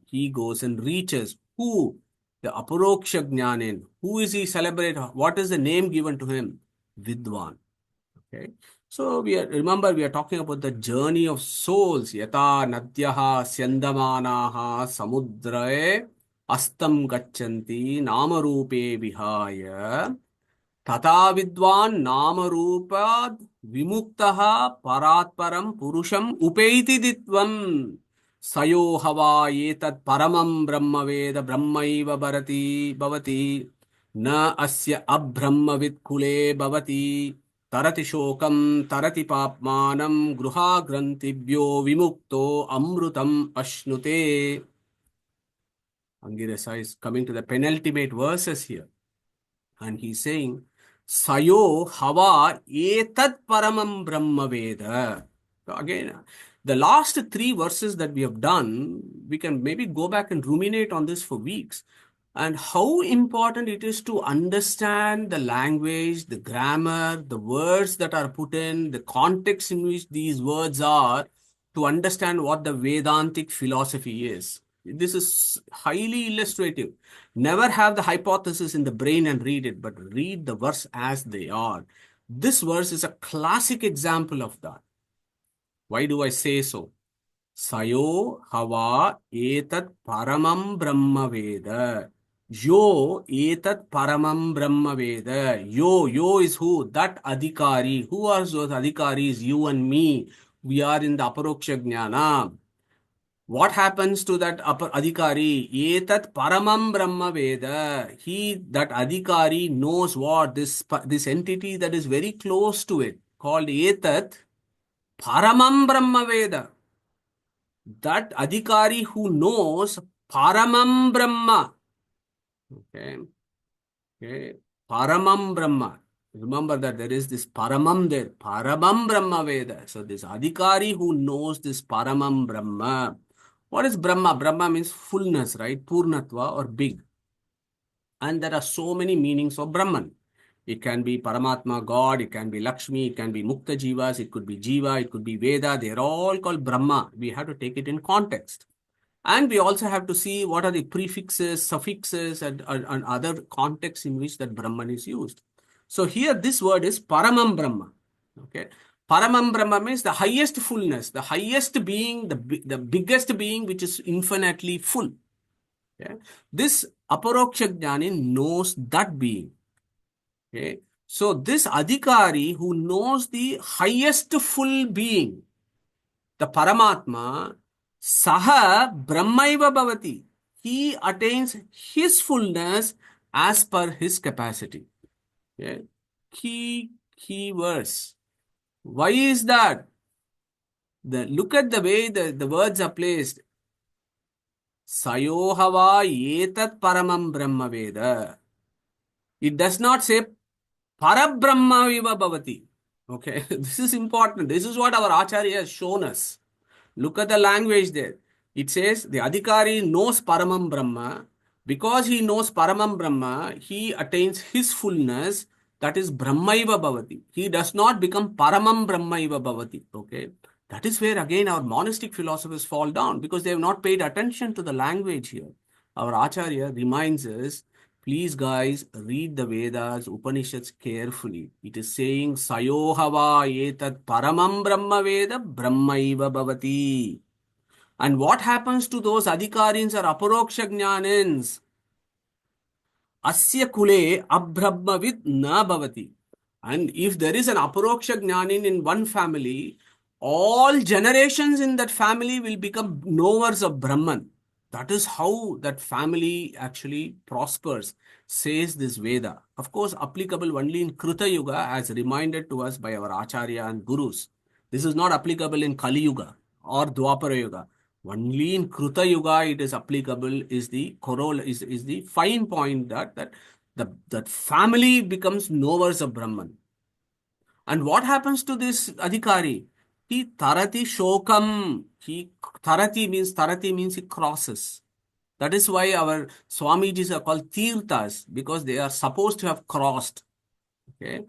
He goes and reaches. Who? The Aparoksha Jnanin. Who is he celebrate? What is the name given to him? Vidwan. Okay. So remember we are talking about the journey of souls. Yata nadyaha syandamanaha samudrae astam gachanti namarupe vihaya. Tata vidwan namarupa vimuktaha paratparam purusham upeiti ditvam. Sayo hava etat paramam brahma veda brahmaiva bhavati na asya abbrahmavid kule bhavati tarati shokam tarati papmanam gruha grantibhyo vimukto amrutam ashnute. Angirasa is coming to the penultimate verses here. And he's saying, Sayo Hava Etat Paramam Brahma Veda. So again, the last three verses that we have done, we can maybe go back and ruminate on this for weeks. And how important it is to understand the language, the grammar, the words that are put in, the context in which these words are, to understand what the Vedantic philosophy is. This is highly illustrative. Never have the hypothesis in the brain and read it, but read the verse as they are. This verse is a classic example of that. Why do I say so? Sayo hava etat paramam brahma veda. Yo etat paramam brahma veda. Yo is who? That adhikari. Who are those adhikaris? You and me. We are in the aparoksha jnana. What happens to that adhikari? Etat paramam brahma veda. That adhikari knows what? This entity that is very close to it, called etat paramam brahma veda. That adhikari who knows paramam brahma. Okay. Okay. Paramam brahma. Remember that there is this paramam there. Paramam brahma veda. So this adhikari who knows this paramam brahma. What is Brahma? Brahma means fullness, right? Purnatva or big. And there are so many meanings of Brahman. It can be Paramatma, God, it can be Lakshmi, it can be Mukta Jivas, it could be Jiva, it could be Veda. They're all called Brahma. We have to take it in context. And we also have to see what are the prefixes, suffixes, and other contexts in which that Brahman is used. So here this word is Paramam Brahma. Okay. Paramam Brahma means the highest fullness, the highest being, the biggest being which is infinitely full. Okay. This Aparoksha Jnani knows that being. Okay. So this Adhikari who knows the highest full being, the Paramatma, Saha Brahmaiva Bhavati. He attains his fullness as per his capacity. Okay. Key verse. Why is that? Look at the way the words are placed. Sayohava etat paramam brahma veda. It does not say parabrahma viva bhavati. Okay, this is important. This is what our Acharya has shown us. Look at the language there. It says the Adhikari knows Paramam Brahma. Because he knows Paramam Brahma, he attains his fullness. That is Brahmaiva Bhavati. He does not become Paramam Brahmaiva Bhavati. Okay. That is where again our monastic philosophers fall down because they have not paid attention to the language here. Our Acharya reminds us, please guys, read the Vedas, Upanishads carefully. It is saying, Sayohava etat paramam brahma veda brahmaiva bhavati. And what happens to those adhikarins or aparoksha jnanins? Asya kule abrahmavid na bhavati. And if there is an aparoksha jnanin in one family, all generations in that family will become knowers of Brahman. That is how that family actually prospers, says this Veda. Of course, applicable only in Kruta Yuga, as reminded to us by our Acharya and Gurus. This is not applicable in Kali Yuga or Dwapara Yuga. Only in Kruta Yuga it is applicable, is the is the fine point that family becomes knowers of Brahman. And what happens to this adhikari? He tarati shokam. Tarati means he crosses. That is why our Swamijis are called tirthas, because they are supposed to have crossed. Okay.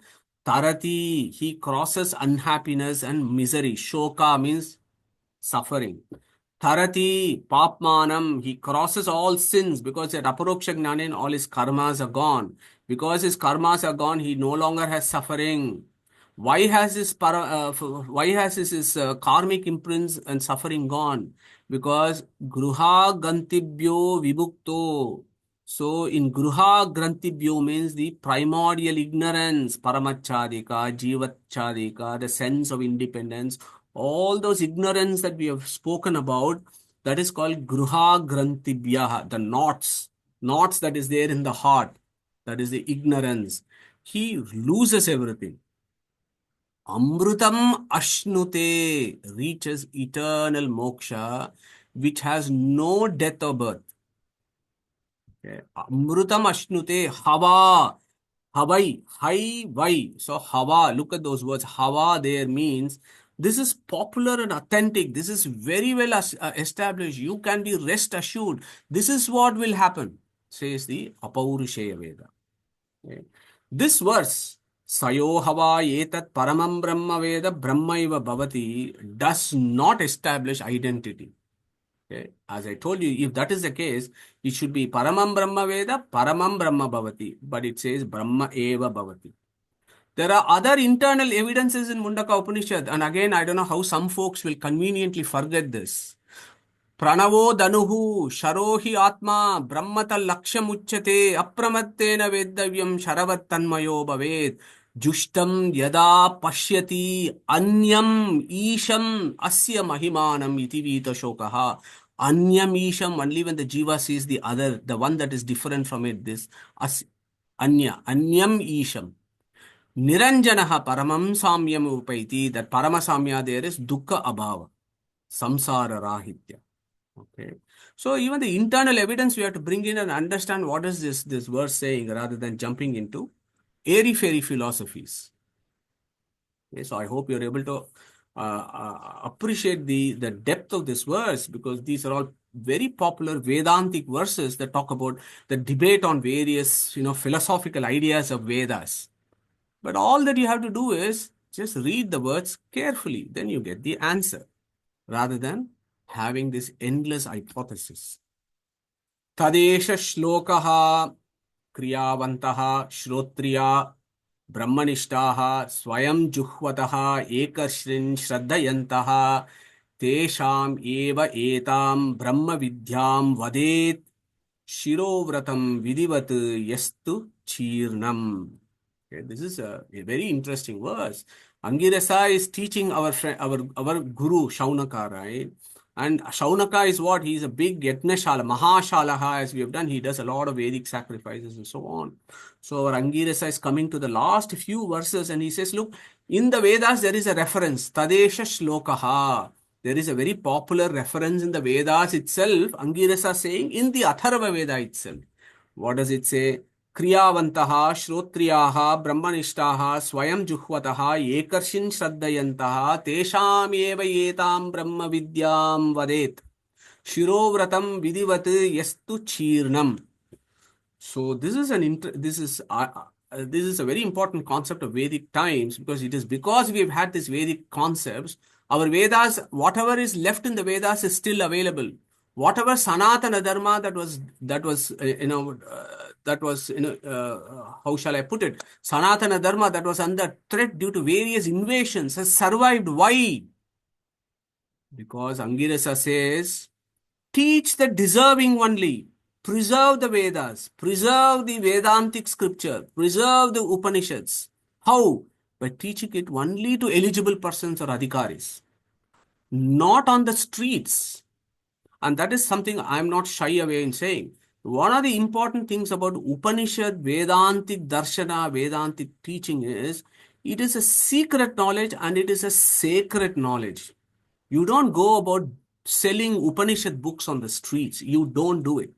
Tarati, he crosses unhappiness and misery. Shoka means suffering. Tarati, papmanam, he crosses all sins because at aparoksha jnanin all his karmas are gone. Because his karmas are gone, he no longer has suffering. Why has his karmic imprints and suffering gone? Because gruha gantibyo vibukto. So in gruha grantibyo means the primordial ignorance, paramachadika, jivachadika, the sense of independence, all those ignorance that we have spoken about, that is called gruha grantibya, the knots that is there in the heart, that is the ignorance. He loses everything. Amrutam Ashnute reaches eternal moksha, which has no death or birth. Okay. Amrutam Ashnute Hava. Havai, hai, vai. So hava, look at those words. Hava there means this is popular and authentic. This is very well established. You can be rest assured. This is what will happen, says the Apaurushaya Veda. Okay. This verse, Sayo hava etat paramam brahma veda brahmaiva bhavati, does not establish identity. Okay. As I told you, if that is the case, it should be Paramam Brahma Veda, Paramam Brahma Bhavati. But it says Brahma Eva Bhavati. There are other internal evidences in Mundaka Upanishad. And again, I don't know how some folks will conveniently forget this. Pranavo Danuhu, Sharohi Atma, Brahmata Lakshamuchate, Apramattena Vedavyam, Sharavat Tanmayo Bhavet, Jushtam Yada Pashyati, Anyam Isham Asya Mahimanam Iti Vita Shokaha. Anyam Isham, only when the Jiva sees the other, the one that is different from it, this Anya, Anyam Isham. Niranjanaha Paramam Samyam Upaiti, that Paramasamya there is Dukkha Abhava, Samsara Rahitya. Okay. So even the internal evidence we have to bring in and understand what is this verse saying rather than jumping into airy-fairy philosophies. Okay. So I hope you're able to appreciate the depth of this verse, because these are all very popular Vedantic verses that talk about the debate on various, philosophical ideas of Vedas. But all that you have to do is just read the words carefully. Then you get the answer rather than having this endless hypothesis. Tadesha shlokaha kriyavantaha shrotriya brahmanishtaha swayam juhvataha ekashrin shraddhayantaha tesham eva etam brahma vidyam vadet shirovratam vidivat yastu chirnam. Okay, this is a very interesting verse. Angirasa is teaching our friend, our guru Shuanaka, right? And Shuanaka is what? He's a big Yatnashala, Mahashalaha, as we have done. He does a lot of Vedic sacrifices and so on. So our Angirasa is coming to the last few verses and he says, look, in the Vedas there is a reference, Tadesha Shlokaha. There is a very popular reference in the Vedas itself, Angirasa saying in the Atharva Veda itself. What does it say? Kriyavantaha, Shrotriyaha, Brahmanishtaha, Swayam Juhvataha, Ekarshin Shraddhayantaha, Tesham eva yetam Brahma Vidyam Vadet, Shirovratam Vidivat Yastu Chirnam. So this is this is a very important concept of Vedic times, because it is because we have had these Vedic concepts, our Vedas, whatever is left in the Vedas is still available. Whatever Sanatana Dharma how shall I put it? Sanatana Dharma that was under threat due to various invasions has survived. Why? Because Angirasa says, teach the deserving only. Preserve the Vedas, preserve the Vedantic scripture, preserve the Upanishads. How? By teaching it only to eligible persons or adhikaris, not on the streets. And that is something I'm not shy away in saying. One of the important things about Upanishad, Vedantic Darshana, Vedantic teaching is, it is a secret knowledge and it is a sacred knowledge. You don't go about selling Upanishad books on the streets. You don't do it.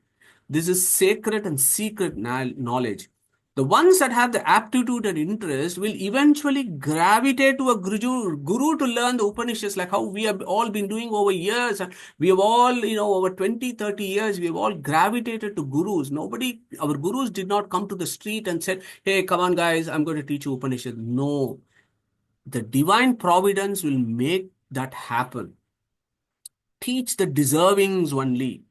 This is sacred and secret knowledge. The ones that have the aptitude and interest will eventually gravitate to a guru to learn the Upanishads, like how we have all been doing over years. And we have all, over 20, 30 years, we have all gravitated to gurus. Our gurus did not come to the street and said, hey, come on guys, I'm going to teach you Upanishad. No, the divine providence will make that happen. Teach the deservings only.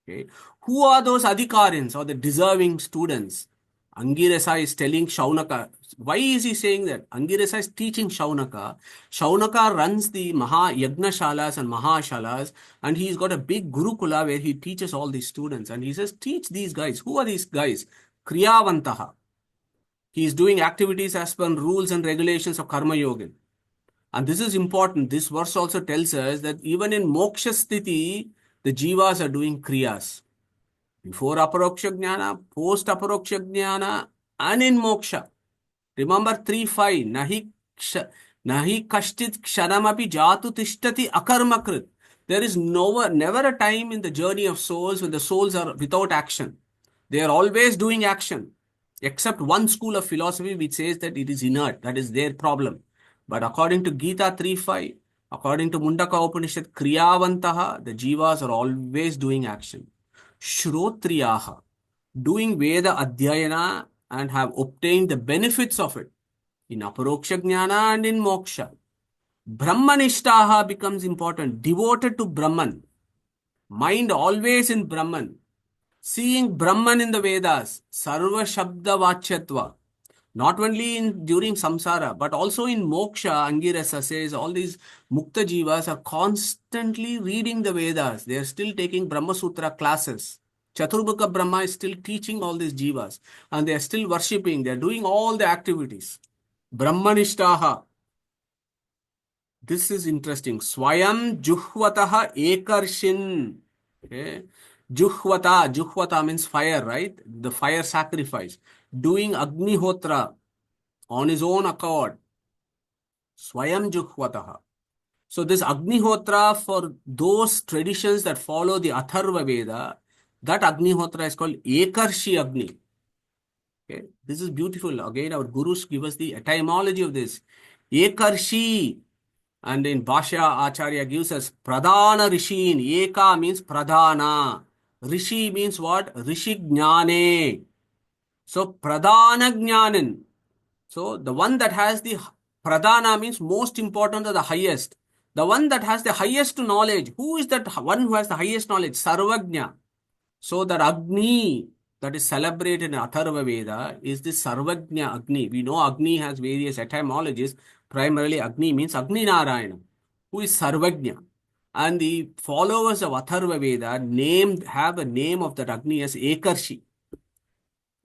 Okay. Who are those adhikarins or the deserving students? Angirasa is telling Shuanaka. Why is he saying that? Angirasa is teaching Shuanaka. Shuanaka runs the Yagnashalas and Mahashalas, and he's got a big Gurukula where he teaches all these students. And he says, teach these guys. Who are these guys? Kriyavantaha. He is doing activities as per rules and regulations of Karma Yoga. And this is important. This verse also tells us that even in Moksha Sthiti, the Jivas are doing Kriyas. Before Aparoksha Jnana, post Aparoksha Jnana, and in Moksha. Remember 3-5. Nahi kashtit kshanamapi jatu tishtati akarmakrit. There is never a time in the journey of souls when the souls are without action. They are always doing action. except one school of philosophy which says that it is inert, that is their problem. But according to Gita 3:5, according to Mundaka Upanishad, Kriyavantaha, the jivas are always doing action. Shrotriyaha, doing Veda Adhyayana and have obtained the benefits of it in Aparoksha Jnana and in Moksha. Brahmanishtaha becomes important, devoted to Brahman, mind always in Brahman, seeing Brahman in the Vedas, Sarva Shabda Vachyatva, not only in during samsara, but also in moksha. Angirasa says all these mukta jivas are constantly reading the Vedas. They are still taking Brahma Sutra classes. Chaturbhuka Brahma is still teaching all these jivas and they are still worshipping. They are doing all the activities. Brahmanishtaha. This is interesting. Swayam juhvataha ekarshin. Okay. Juhvata means fire, right? The fire sacrifice. Doing Agnihotra on his own accord. Swayam juhvataha. So this Agnihotra, for those traditions that follow the Atharva Veda, that Agnihotra is called Ekarshi Agni. Okay. This is beautiful. Again, our gurus give us the etymology of this. Ekarshi. And in Bhashya, Acharya gives us Pradhana Rishin. Eka means Pradhana. Rishi means what? Rishi Jnane. So Pradhana Jnanan. So the one that has the Pradhana means most important or the highest. The one that has the highest knowledge. Who is that one who has the highest knowledge? Sarvajna. So that Agni that is celebrated in Atharva Veda is the Sarvajna Agni. We know Agni has various etymologies. Primarily Agni means Agni Narayana, who is Sarvajna. And the followers of Atharva Veda have a name of that Agni as Ekarshi.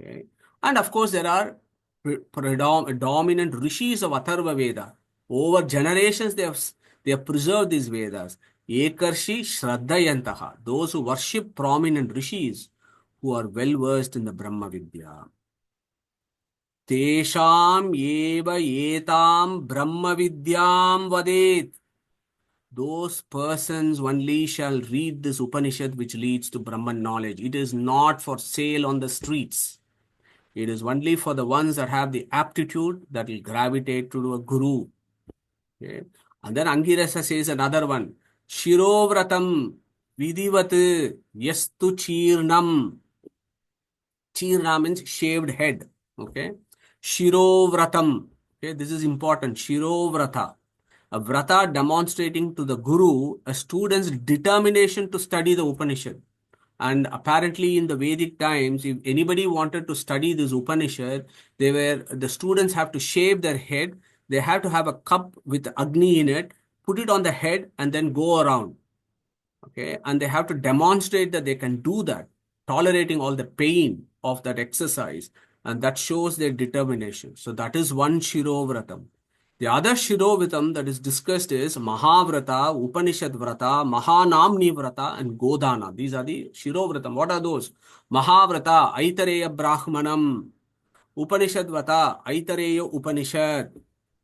Okay. And of course, there are dominant rishis of Atharva Veda. Over generations, they have preserved these Vedas. Ekarshi Shraddhayantaha, those who worship prominent rishis who are well versed in the Brahma Vidya. Tesham eva etam Brahma Vidyam vadet. Those persons only shall read this Upanishad which leads to Brahman knowledge. It is not for sale on the streets. It is only for the ones that have the aptitude that will gravitate to a guru. Okay. And then Angirasa says another one. Shirovratam vidivat yastu chirnam. Chirna means shaved head. Okay. Shirovratam. Okay. This is important. Shirovrata. A vrata demonstrating to the guru a student's determination to study the Upanishad. And apparently in the Vedic times, if anybody wanted to study this Upanishad, the students have to shave their head. They have to have a cup with Agni in it, put it on the head and then go around. Okay. And they have to demonstrate that they can do that, tolerating all the pain of that exercise. And that shows their determination. So that is one Shirovratam. The other Shirovitam that is discussed is Mahavrata, Upanishad Vrata, Mahanamni Vrata, and Godana. These are the Shirovratam. What are those? Mahavrata, Aitareya Brahmanam, Upanishad Vrata, Aitareya Upanishad.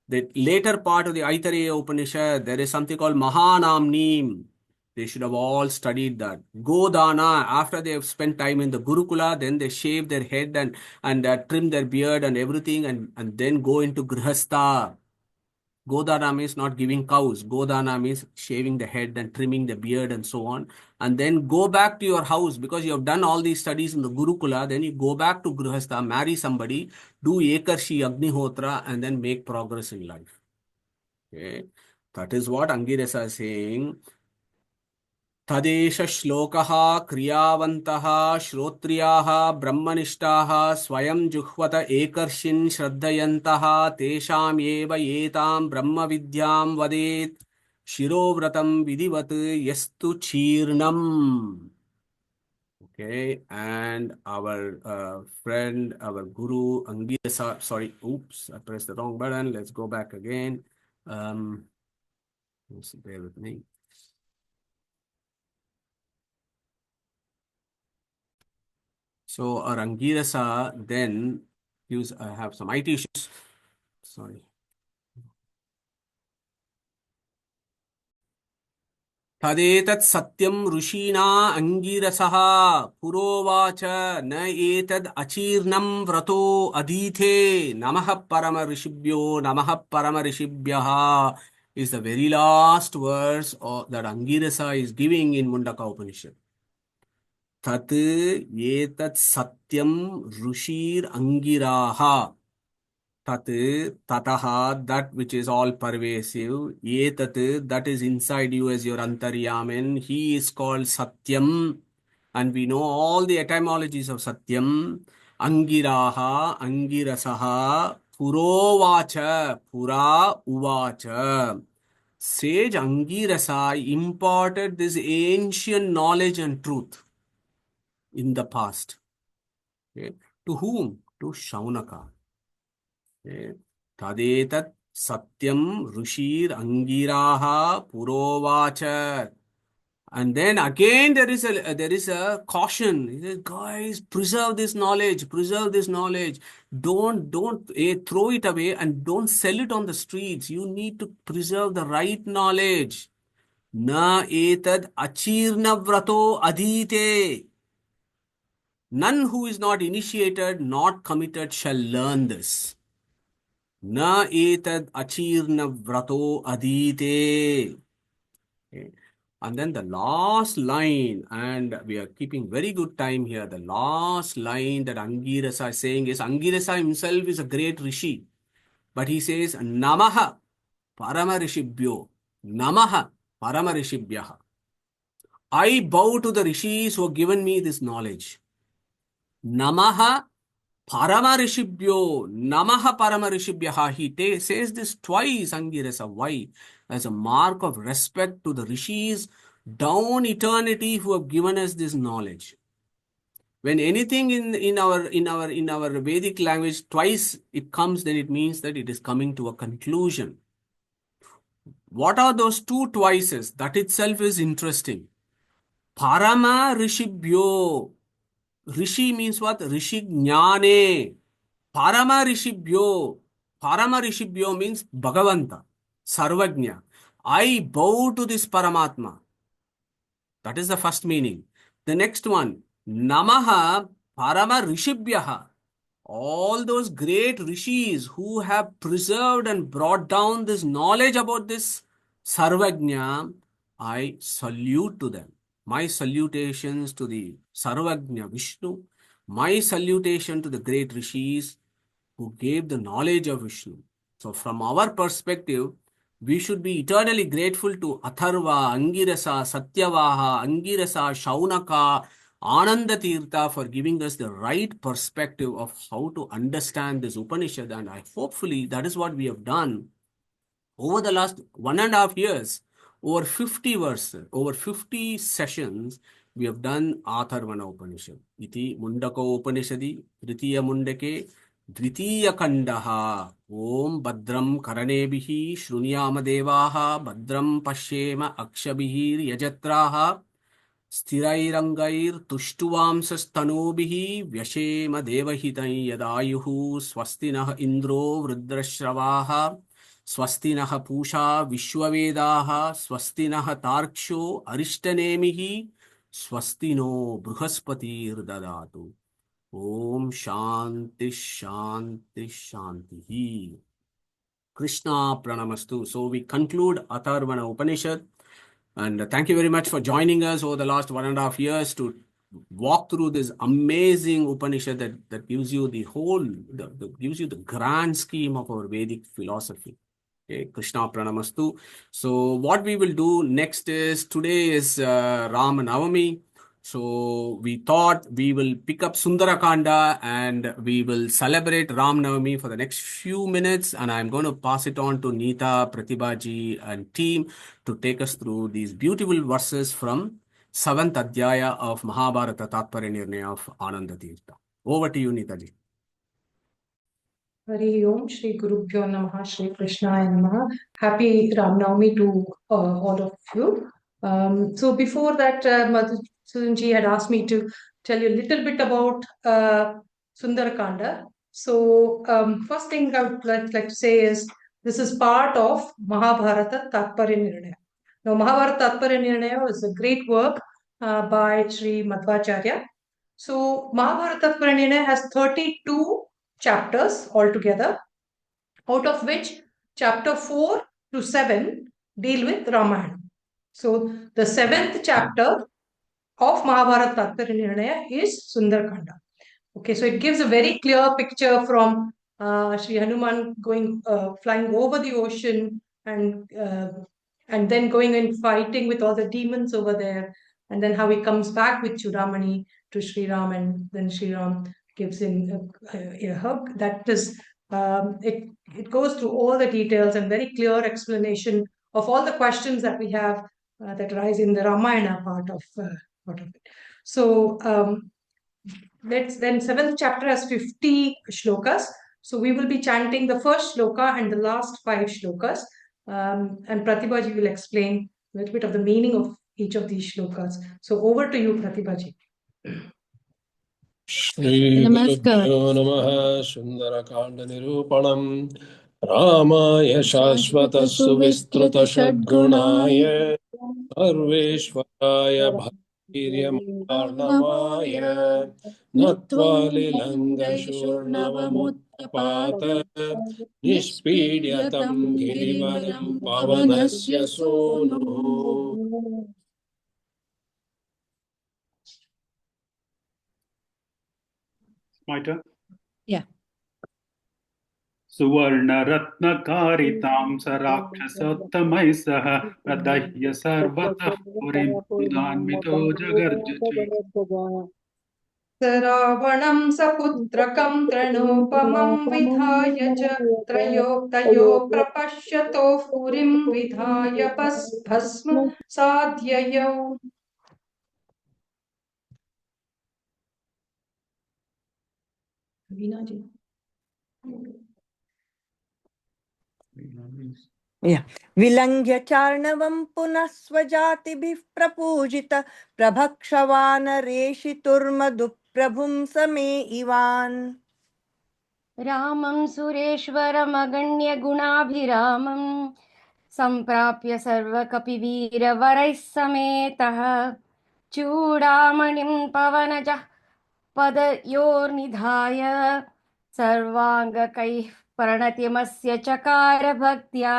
The later part of the Aitareya Upanishad, there is something called Mahanamnim. They should have all studied that. Godana, after they have spent time in the Gurukula, then they shave their head and trim their beard and everything and then go into Grihastha. Godana means not giving cows. Godana means shaving the head and trimming the beard and so on. And then go back to your house because you have done all these studies in the Gurukula. Then you go back to Grihastha, marry somebody, do Ekarshi Agnihotra, and then make progress in life. Okay. That is what Angirasa is saying. तदेश श्लोकः क्रियावन्तः श्रोत्रियाः ब्रह्मनिष्ठाः स्वयं जुह्वत एकर्षिन् श्रद्धयन्तः तेषाम् एव एतां ब्रह्मविद्यां वदेत् शिरोव्रतं विधिवत् यस्तु चीर्णम्. Okay, and our friend, our guru Angirasa, sorry, oops, I pressed the wrong button. Let's go back again. Just bear with me. So our Angirasa then gives, I have some IT issues. Sorry. तदेतत् सत्यं ऋषीणा अङ्गिरसः पुरोवाच न एतद् अचीर्णं व्रतो अधीते नमः परम ऋषिभ्यो नमः परम ऋषिभ्यः is the very last verse that Angirasa is giving in Mundaka Upanishad. Tat etat satyam rushir angiraha. Tat tataha, that which is all pervasive. Etat, that is inside you as your antaryaman. He is called Satyam. And we know all the etymologies of Satyam. Angiraha, Angirasaha, Purovacha, Pura Uvacha. Sage Angirasa imparted this ancient knowledge and truth in the past. Okay. To whom? To Shaunaka. Okay. Tadetat Satyam Rushir Angiraha Purovacha. And then again there is a caution. He says, guys, preserve this knowledge, preserve this knowledge. Don't throw it away and don't sell it on the streets. You need to preserve the right knowledge. Na etad achirna vrato adhite. None who is not initiated, not committed shall learn this. Na etad achirna vrato adhite. Okay. And then the last line, and we are keeping very good time here. The last line that Angirasa is saying is Angirasa himself is a great rishi, but he says Namaha Parama Rishibhyo. Namaha Parama Rishibhyaha. I bow to the rishis who have given me this knowledge. Namaha Paramarishibhyo, Namaha Paramarishibhyaha. He says this twice, Angirasa. Why? As a mark of respect to the rishis down eternity who have given us this knowledge. When anything in our Vedic language twice it comes, then it means that it is coming to a conclusion. What are those two twices? That itself is interesting. Parama Rishibhyo. Rishi means what? Rishi Jnane. Parama Rishibhyo. Parama Rishibhyo means Bhagavanta, Sarvajna. I bow to this Paramatma. That is the first meaning. The next one, Namaha Parama Rishibhyaha. All those great rishis who have preserved and brought down this knowledge about this Sarvajna, I salute to them. My salutations to the Sarvajna Vishnu, my salutation to the great rishis who gave the knowledge of Vishnu. So, from our perspective, we should be eternally grateful to Atharva, Angirasa, Satyavaha, Angirasa, Shaunaka, Ananda Tirtha for giving us the right perspective of how to understand this Upanishad. And hopefully that is what we have done over the last 1.5 years. Over 50 verses, over 50 sessions, we have done Atharvana Upanishad. Iti Mundaka Upanishadi, Tritiya Mundake, Dvitiya Kandaha, Om Badram Karanebihi, Shrunyama Devaha, Badram Pashyema Akshabihir Yajatraha, Sthirairangair Tushtuamsastanubhihi, Vyashema Devahitai Yadayuhu, Swastinah Indro Vrudrashravaha, Swastinaha Pusha Vishwavedaha, Swastinaha Tarksho Arishtanemihi, Swastino Bruhaspati Dadatu. Om Shanti Shanti Shanti. Krishna Pranamastu. So we conclude Atharvana Upanishad. And thank you very much for joining us over the last 1.5 years to walk through this amazing Upanishad that gives you gives you the grand scheme of our Vedic philosophy. Okay, Krishna Pranamastu. So what we will do next is, today is Ram Navami. So we thought we will pick up Sundarakanda and we will celebrate Ram Navami for the next few minutes. And I'm going to pass it on to Neeta, Pratibhaji and team to take us through these beautiful verses from 7th Adhyaya of Mahabharata Tatparya Nirnaya of Ananda Tirtha. Over to you, Neeta ji. Hari Om, Shri Gurubhyo Namaha, Shri Krishnaya Namaha. Happy Ram Navami to all of you. So before that, Madhusudanji had asked me to tell you a little bit about Sundarakanda. So first thing I would like to say is, this is part of Mahabharata Tatparya Nirnaya. Now, Mahabharata Tatparya Nirnaya is a great work by Sri Madhvacharya. So, Mahabharata Tatparya Nirnaya has 32 chapters altogether, out of which chapter 4 to 7 deal with Ramayana. So, the 7th chapter of Mahabharata Tatparya Nirnaya is Sundarkanda. Okay, so it gives a very clear picture from Sri Hanuman flying over the ocean and then going and fighting with all the demons over there, and then how he comes back with Chudamani to Sri Ram, and then Sri Ram gives him a hug. That is, it goes through all the details and very clear explanation of all the questions that we have that rise in the Ramayana part of it. So then 7th chapter has 50 shlokas. So we will be chanting the first shloka and the last 5 shlokas. And Pratibhaji will explain a little bit of the meaning of each of these shlokas. So over to you, Pratibhaji. Shri Gurubhyo Namaha Sundarakanda Nirupanam Ramaya Shashvata Suvistruta Shadgunaya Sarveshwaraya Bhatirya Marnavaya Natvali Langa Shurnavamuttapata Nishpidyatam Girivaram Pavanasya Sonu. My turn? Yeah. सुवर्णरत्नकारितां सराक्षसोत्तमैः सह प्रदह्य सर्वतः पुरीं मुदान्वितो जगर्जि रावणं सपुत्रकं तृणोपमं विधाय च तयो प्रपश्यतोः पुरीं विधाय भस्म साध्ययौ. विलङ्घ्य चार्णवं पुनः स्वजातिभिः प्रपूजित प्रभक्षवानरेषितुर्मधुप्रभुं समे इवान् रामं सुरेश्वरमगण्यगुणाभिरामं सम्प्राप्य सर्वकपिवीरवरैः समेतः चूडामणिं पवनजः पदयोर्निधाय सर्वाङ्गकैः प्रणतिमस्य चकार भक्त्या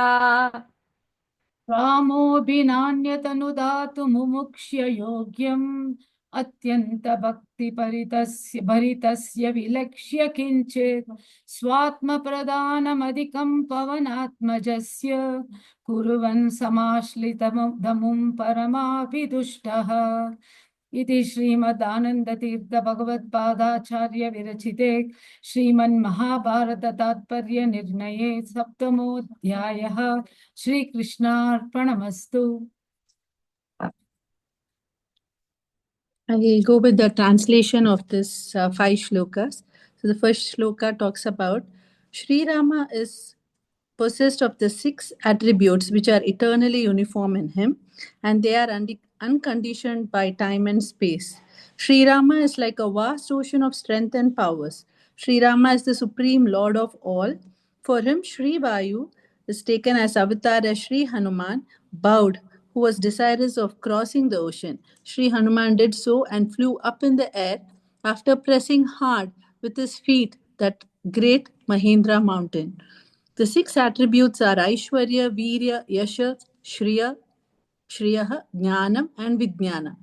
रामोऽभिनान्यतनुदातु मुमुक्ष्य योग्यम् अत्यन्तभक्तिभरितस्य विलक्ष्य किञ्चित् स्वात्मप्रदानमधिकं पवनात्मजस्य कुर्वन् समाश्लितमुं परमाभिदुष्टः. इति श्रीमदानन्दतीर्थ भगवत्पादाचार्य विरचिते श्रीमन्महाभारत तात्पर्य निर्णये 7मोऽध्यायः. श्रीकृष्णार्पणमस्तु. I will go with the translation of this 5 shlokas. So the first shloka talks about Sri Rama is possessed of the 6 attributes which are eternally uniform in him, and they are unconditioned by time and space. Sri Rama is like a vast ocean of strength and powers. Sri Rama is the supreme lord of all. For him, Sri Vayu is taken as avatar as Sri Hanuman, bowed, who was desirous of crossing the ocean. Sri Hanuman did so and flew up in the air after pressing hard with his feet that great Mahendra mountain. The 6 attributes are Aishwarya, Virya, Yasha, Shriya, Shriyaha, Jnanam and Vijnana.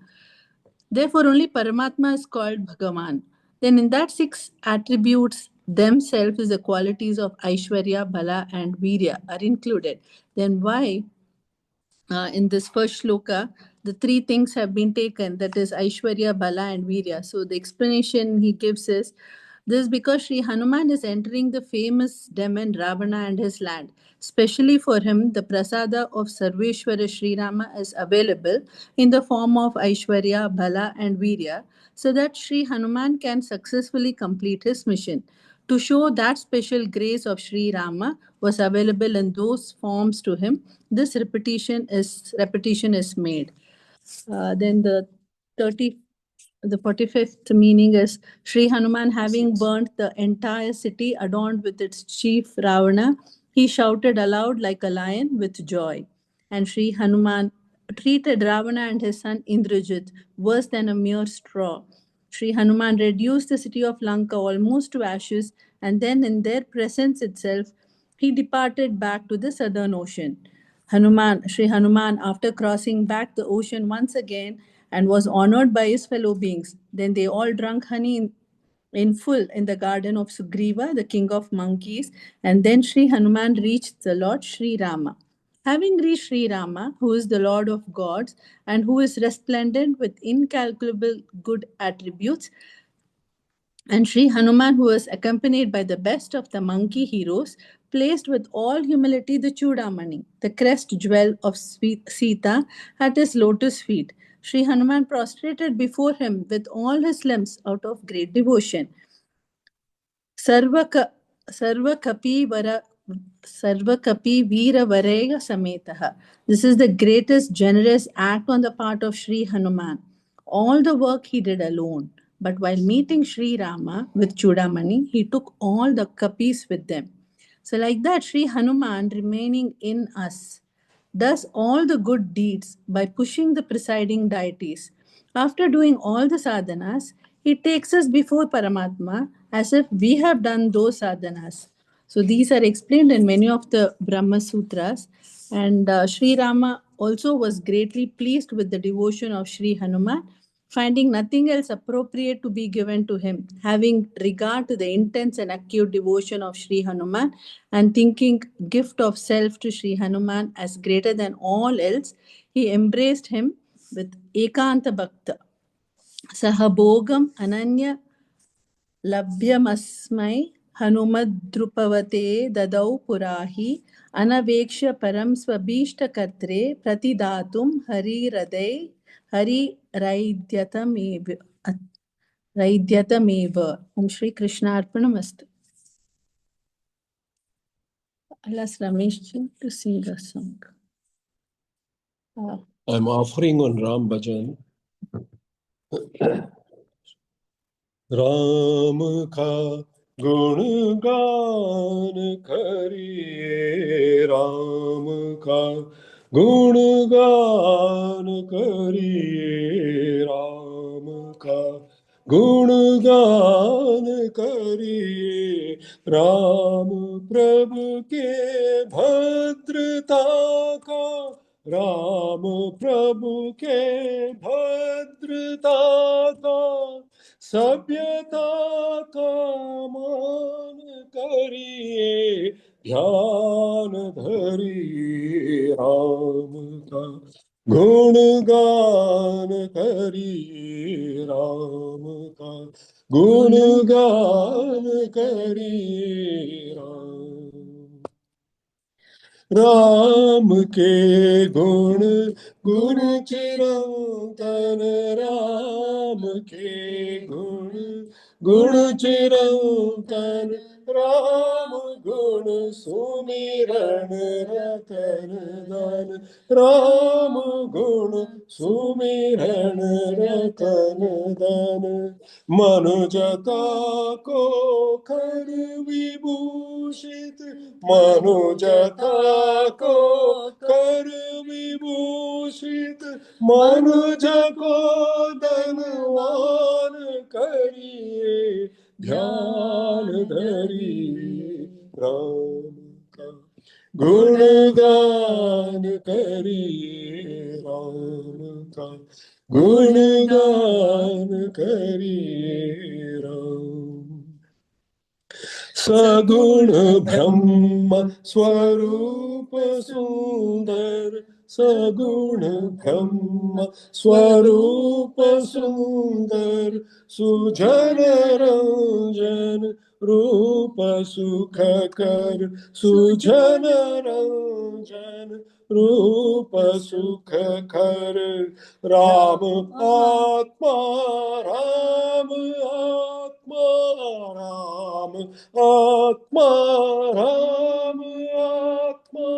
Therefore, only Paramatma is called Bhagavan. Then in that 6 attributes themselves is the qualities of Aishwarya, Bala and Virya are included. Then why in this first shloka the 3 things have been taken, that is Aishwarya, Bala and Virya? So the explanation he gives is this is because Sri Hanuman is entering the famous demon Ravana and his land. Specially for him, the prasada of Sarveshwara Sri Rama is available in the form of Aishwarya, Bala and Virya, so that Sri Hanuman can successfully complete his mission. To show that special grace of Sri Rama was available in those forms to him, this repetition is made. Then the 45th meaning is Sri Hanuman, having burnt the entire city adorned with its chief Ravana, he shouted aloud like a lion with joy. And Sri Hanuman treated Ravana and his son Indrajit worse than a mere straw. Sri Hanuman reduced the city of Lanka almost to ashes, and then, in their presence itself, he departed back to the southern ocean. Sri Hanuman, after crossing back the ocean once again, and was honored by his fellow beings. Then they all drank honey in full in the garden of Sugriva, the king of monkeys, and then Sri Hanuman reached the Lord Sri Rama. Having reached Sri Rama, who is the Lord of gods and who is resplendent with incalculable good attributes, and Sri Hanuman, who was accompanied by the best of the monkey heroes, placed with all humility the Chudamani, the crest jewel of Sita, at his lotus feet. Sri Hanuman prostrated before him with all his limbs out of great devotion. Sarvaka Sarvakapi Vara Sarvakapi Veera Varega Sametaha. This is the greatest generous act on the part of Sri Hanuman. All the work he did alone. But while meeting Sri Rama with Chudamani, he took all the kapis with them. So, like that, Sri Hanuman remaining in us does all the good deeds by pushing the presiding deities. After doing all the sadhanas, he takes us before Paramatma as if we have done those sadhanas. So these are explained in many of the Brahma Sutras. And Sri Rama also was greatly pleased with the devotion of Sri Hanuman, finding nothing else appropriate to be given to him, having regard to the intense and acute devotion of Sri Hanuman, and thinking gift of self to Sri Hanuman as greater than all else, he embraced him with Ekanta Bhakta. Sahabogam Ananya Labhyamasmai Hanumadrupavate Dadau Purahi Anavekshya Param Swabhishta Katre Pratidatum Hari Radai Hari Raidyatameva. Om Shri Krishna Arpanamastu. I'll ask Ramesh ji to sing a song. I'm offering on Ram Bhajan. Ram का गुणगान करिए, राम का गुणगान करिए, राम का गुणगान करिए। राम प्रभु के भद्रता का, राम प्रभु के भद्रता का, सभ्यता का मान करिए, ध्यान धरिए। राम का गुणगान करिए, राम का गुणगान करिए। राम के गुण गुण चिरंतन, राम के गुण गुण चिरंतन, राम गुण सुमिरन रतन धन, राम गुण सुमिरन रतन धन। मनुजता को कर विभूषित, मनुजता को कर विभूषित, मनुज को धनवान करिए, ध्यान धरिए। राम का गुणगान करिए, राम का गुणगान करिए। राम सगुण ब्रह्म स्वरूप सुंदर, सगुण ब्रह्म स्वरूप सुंदर, सुजन रंजन रूप सुख कर, सुजन रंजन रूप सुख कर। राम आत्मा, राम आत्मा, राम आत्मा, राम आत्मा,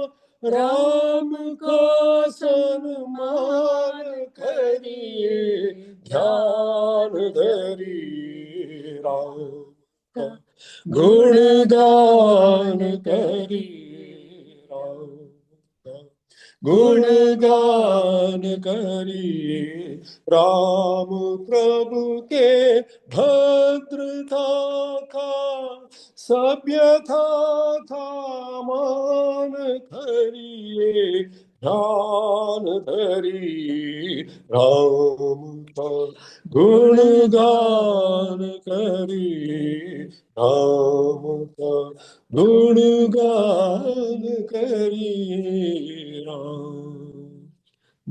राम का सन्मान करिए, ध्यान धरिए। राम का गुणगान करिए, राम का गुणगान करिए राम प्रभु के भद्रता था सभ्यता था मान करिए ध्यान धरिए राम का गुणगान करिए राम का गुणगान करिए राम।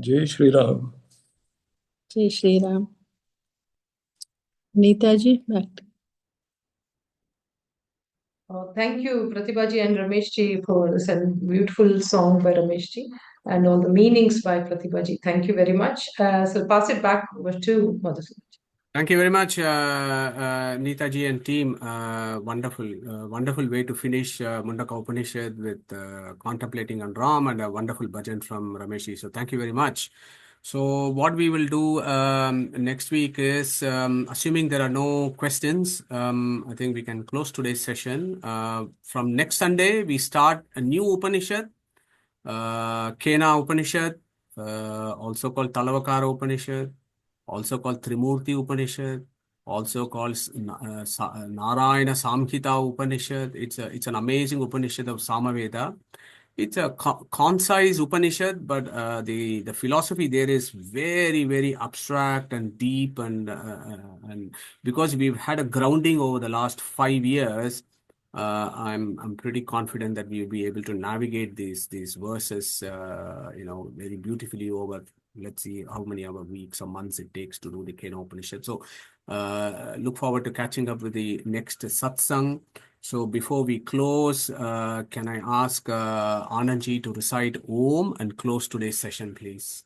जय Shri Ram. Jai Shri Ram. Neetaji, back to Thank you, Pratibha ji and Ramesh ji, for this beautiful song by Ramesh ji and all the meanings by Pratibha ji. Thank you very much. So I'll pass it back over to Madhusudan. Thank you very much, Neetaji and team. Wonderful way to finish Mundaka Upanishad with contemplating on Ram, and a wonderful bhajan from Ramesh ji. So thank you very much. So what we will do next week is, assuming there are no questions, I think we can close today's session. From next Sunday, we start a new Upanishad, Kena Upanishad, also called Talavakara Upanishad, also called Trimurti Upanishad, also called Narayana Samhita Upanishad. It's an amazing Upanishad of Samaveda. It's a concise Upanishad, but the philosophy there is very, very abstract and deep, and because we've had a grounding over the last 5 years, I'm pretty confident that we'll be able to navigate these verses, very beautifully over. Let's see how many other weeks or months it takes to do the Kena Upanishad. So look forward to catching up with the next satsang. So before we close, can I ask Anandji to recite Om and close today's session, please?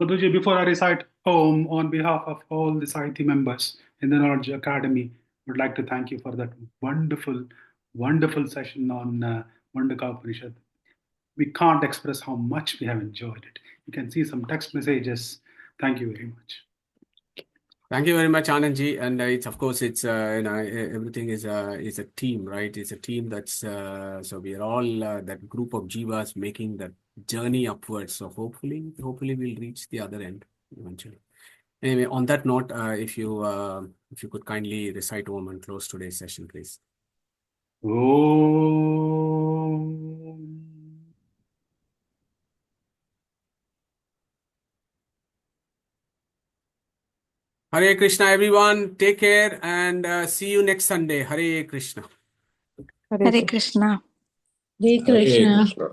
Madhuji, before I recite Om, on behalf of all the Sahiti members in the Knowledge Academy, I would like to thank you for that wonderful session on Mundaka Upanishad. We can't express how much we have enjoyed it. You can see some text messages. Thank you very much. Thank you very much, Anandji. And it's, of course, it's everything is a team, right? It's a team that's so we are all that group of jivas making that journey upwards. So hopefully we'll reach the other end eventually. Anyway, on that note, if you could kindly recite Om and close today's session, please. Om. Hare Krishna, everyone. Take care and see you next Sunday. Hare Krishna. Hare Krishna. Hare Hare Krishna. Krishna.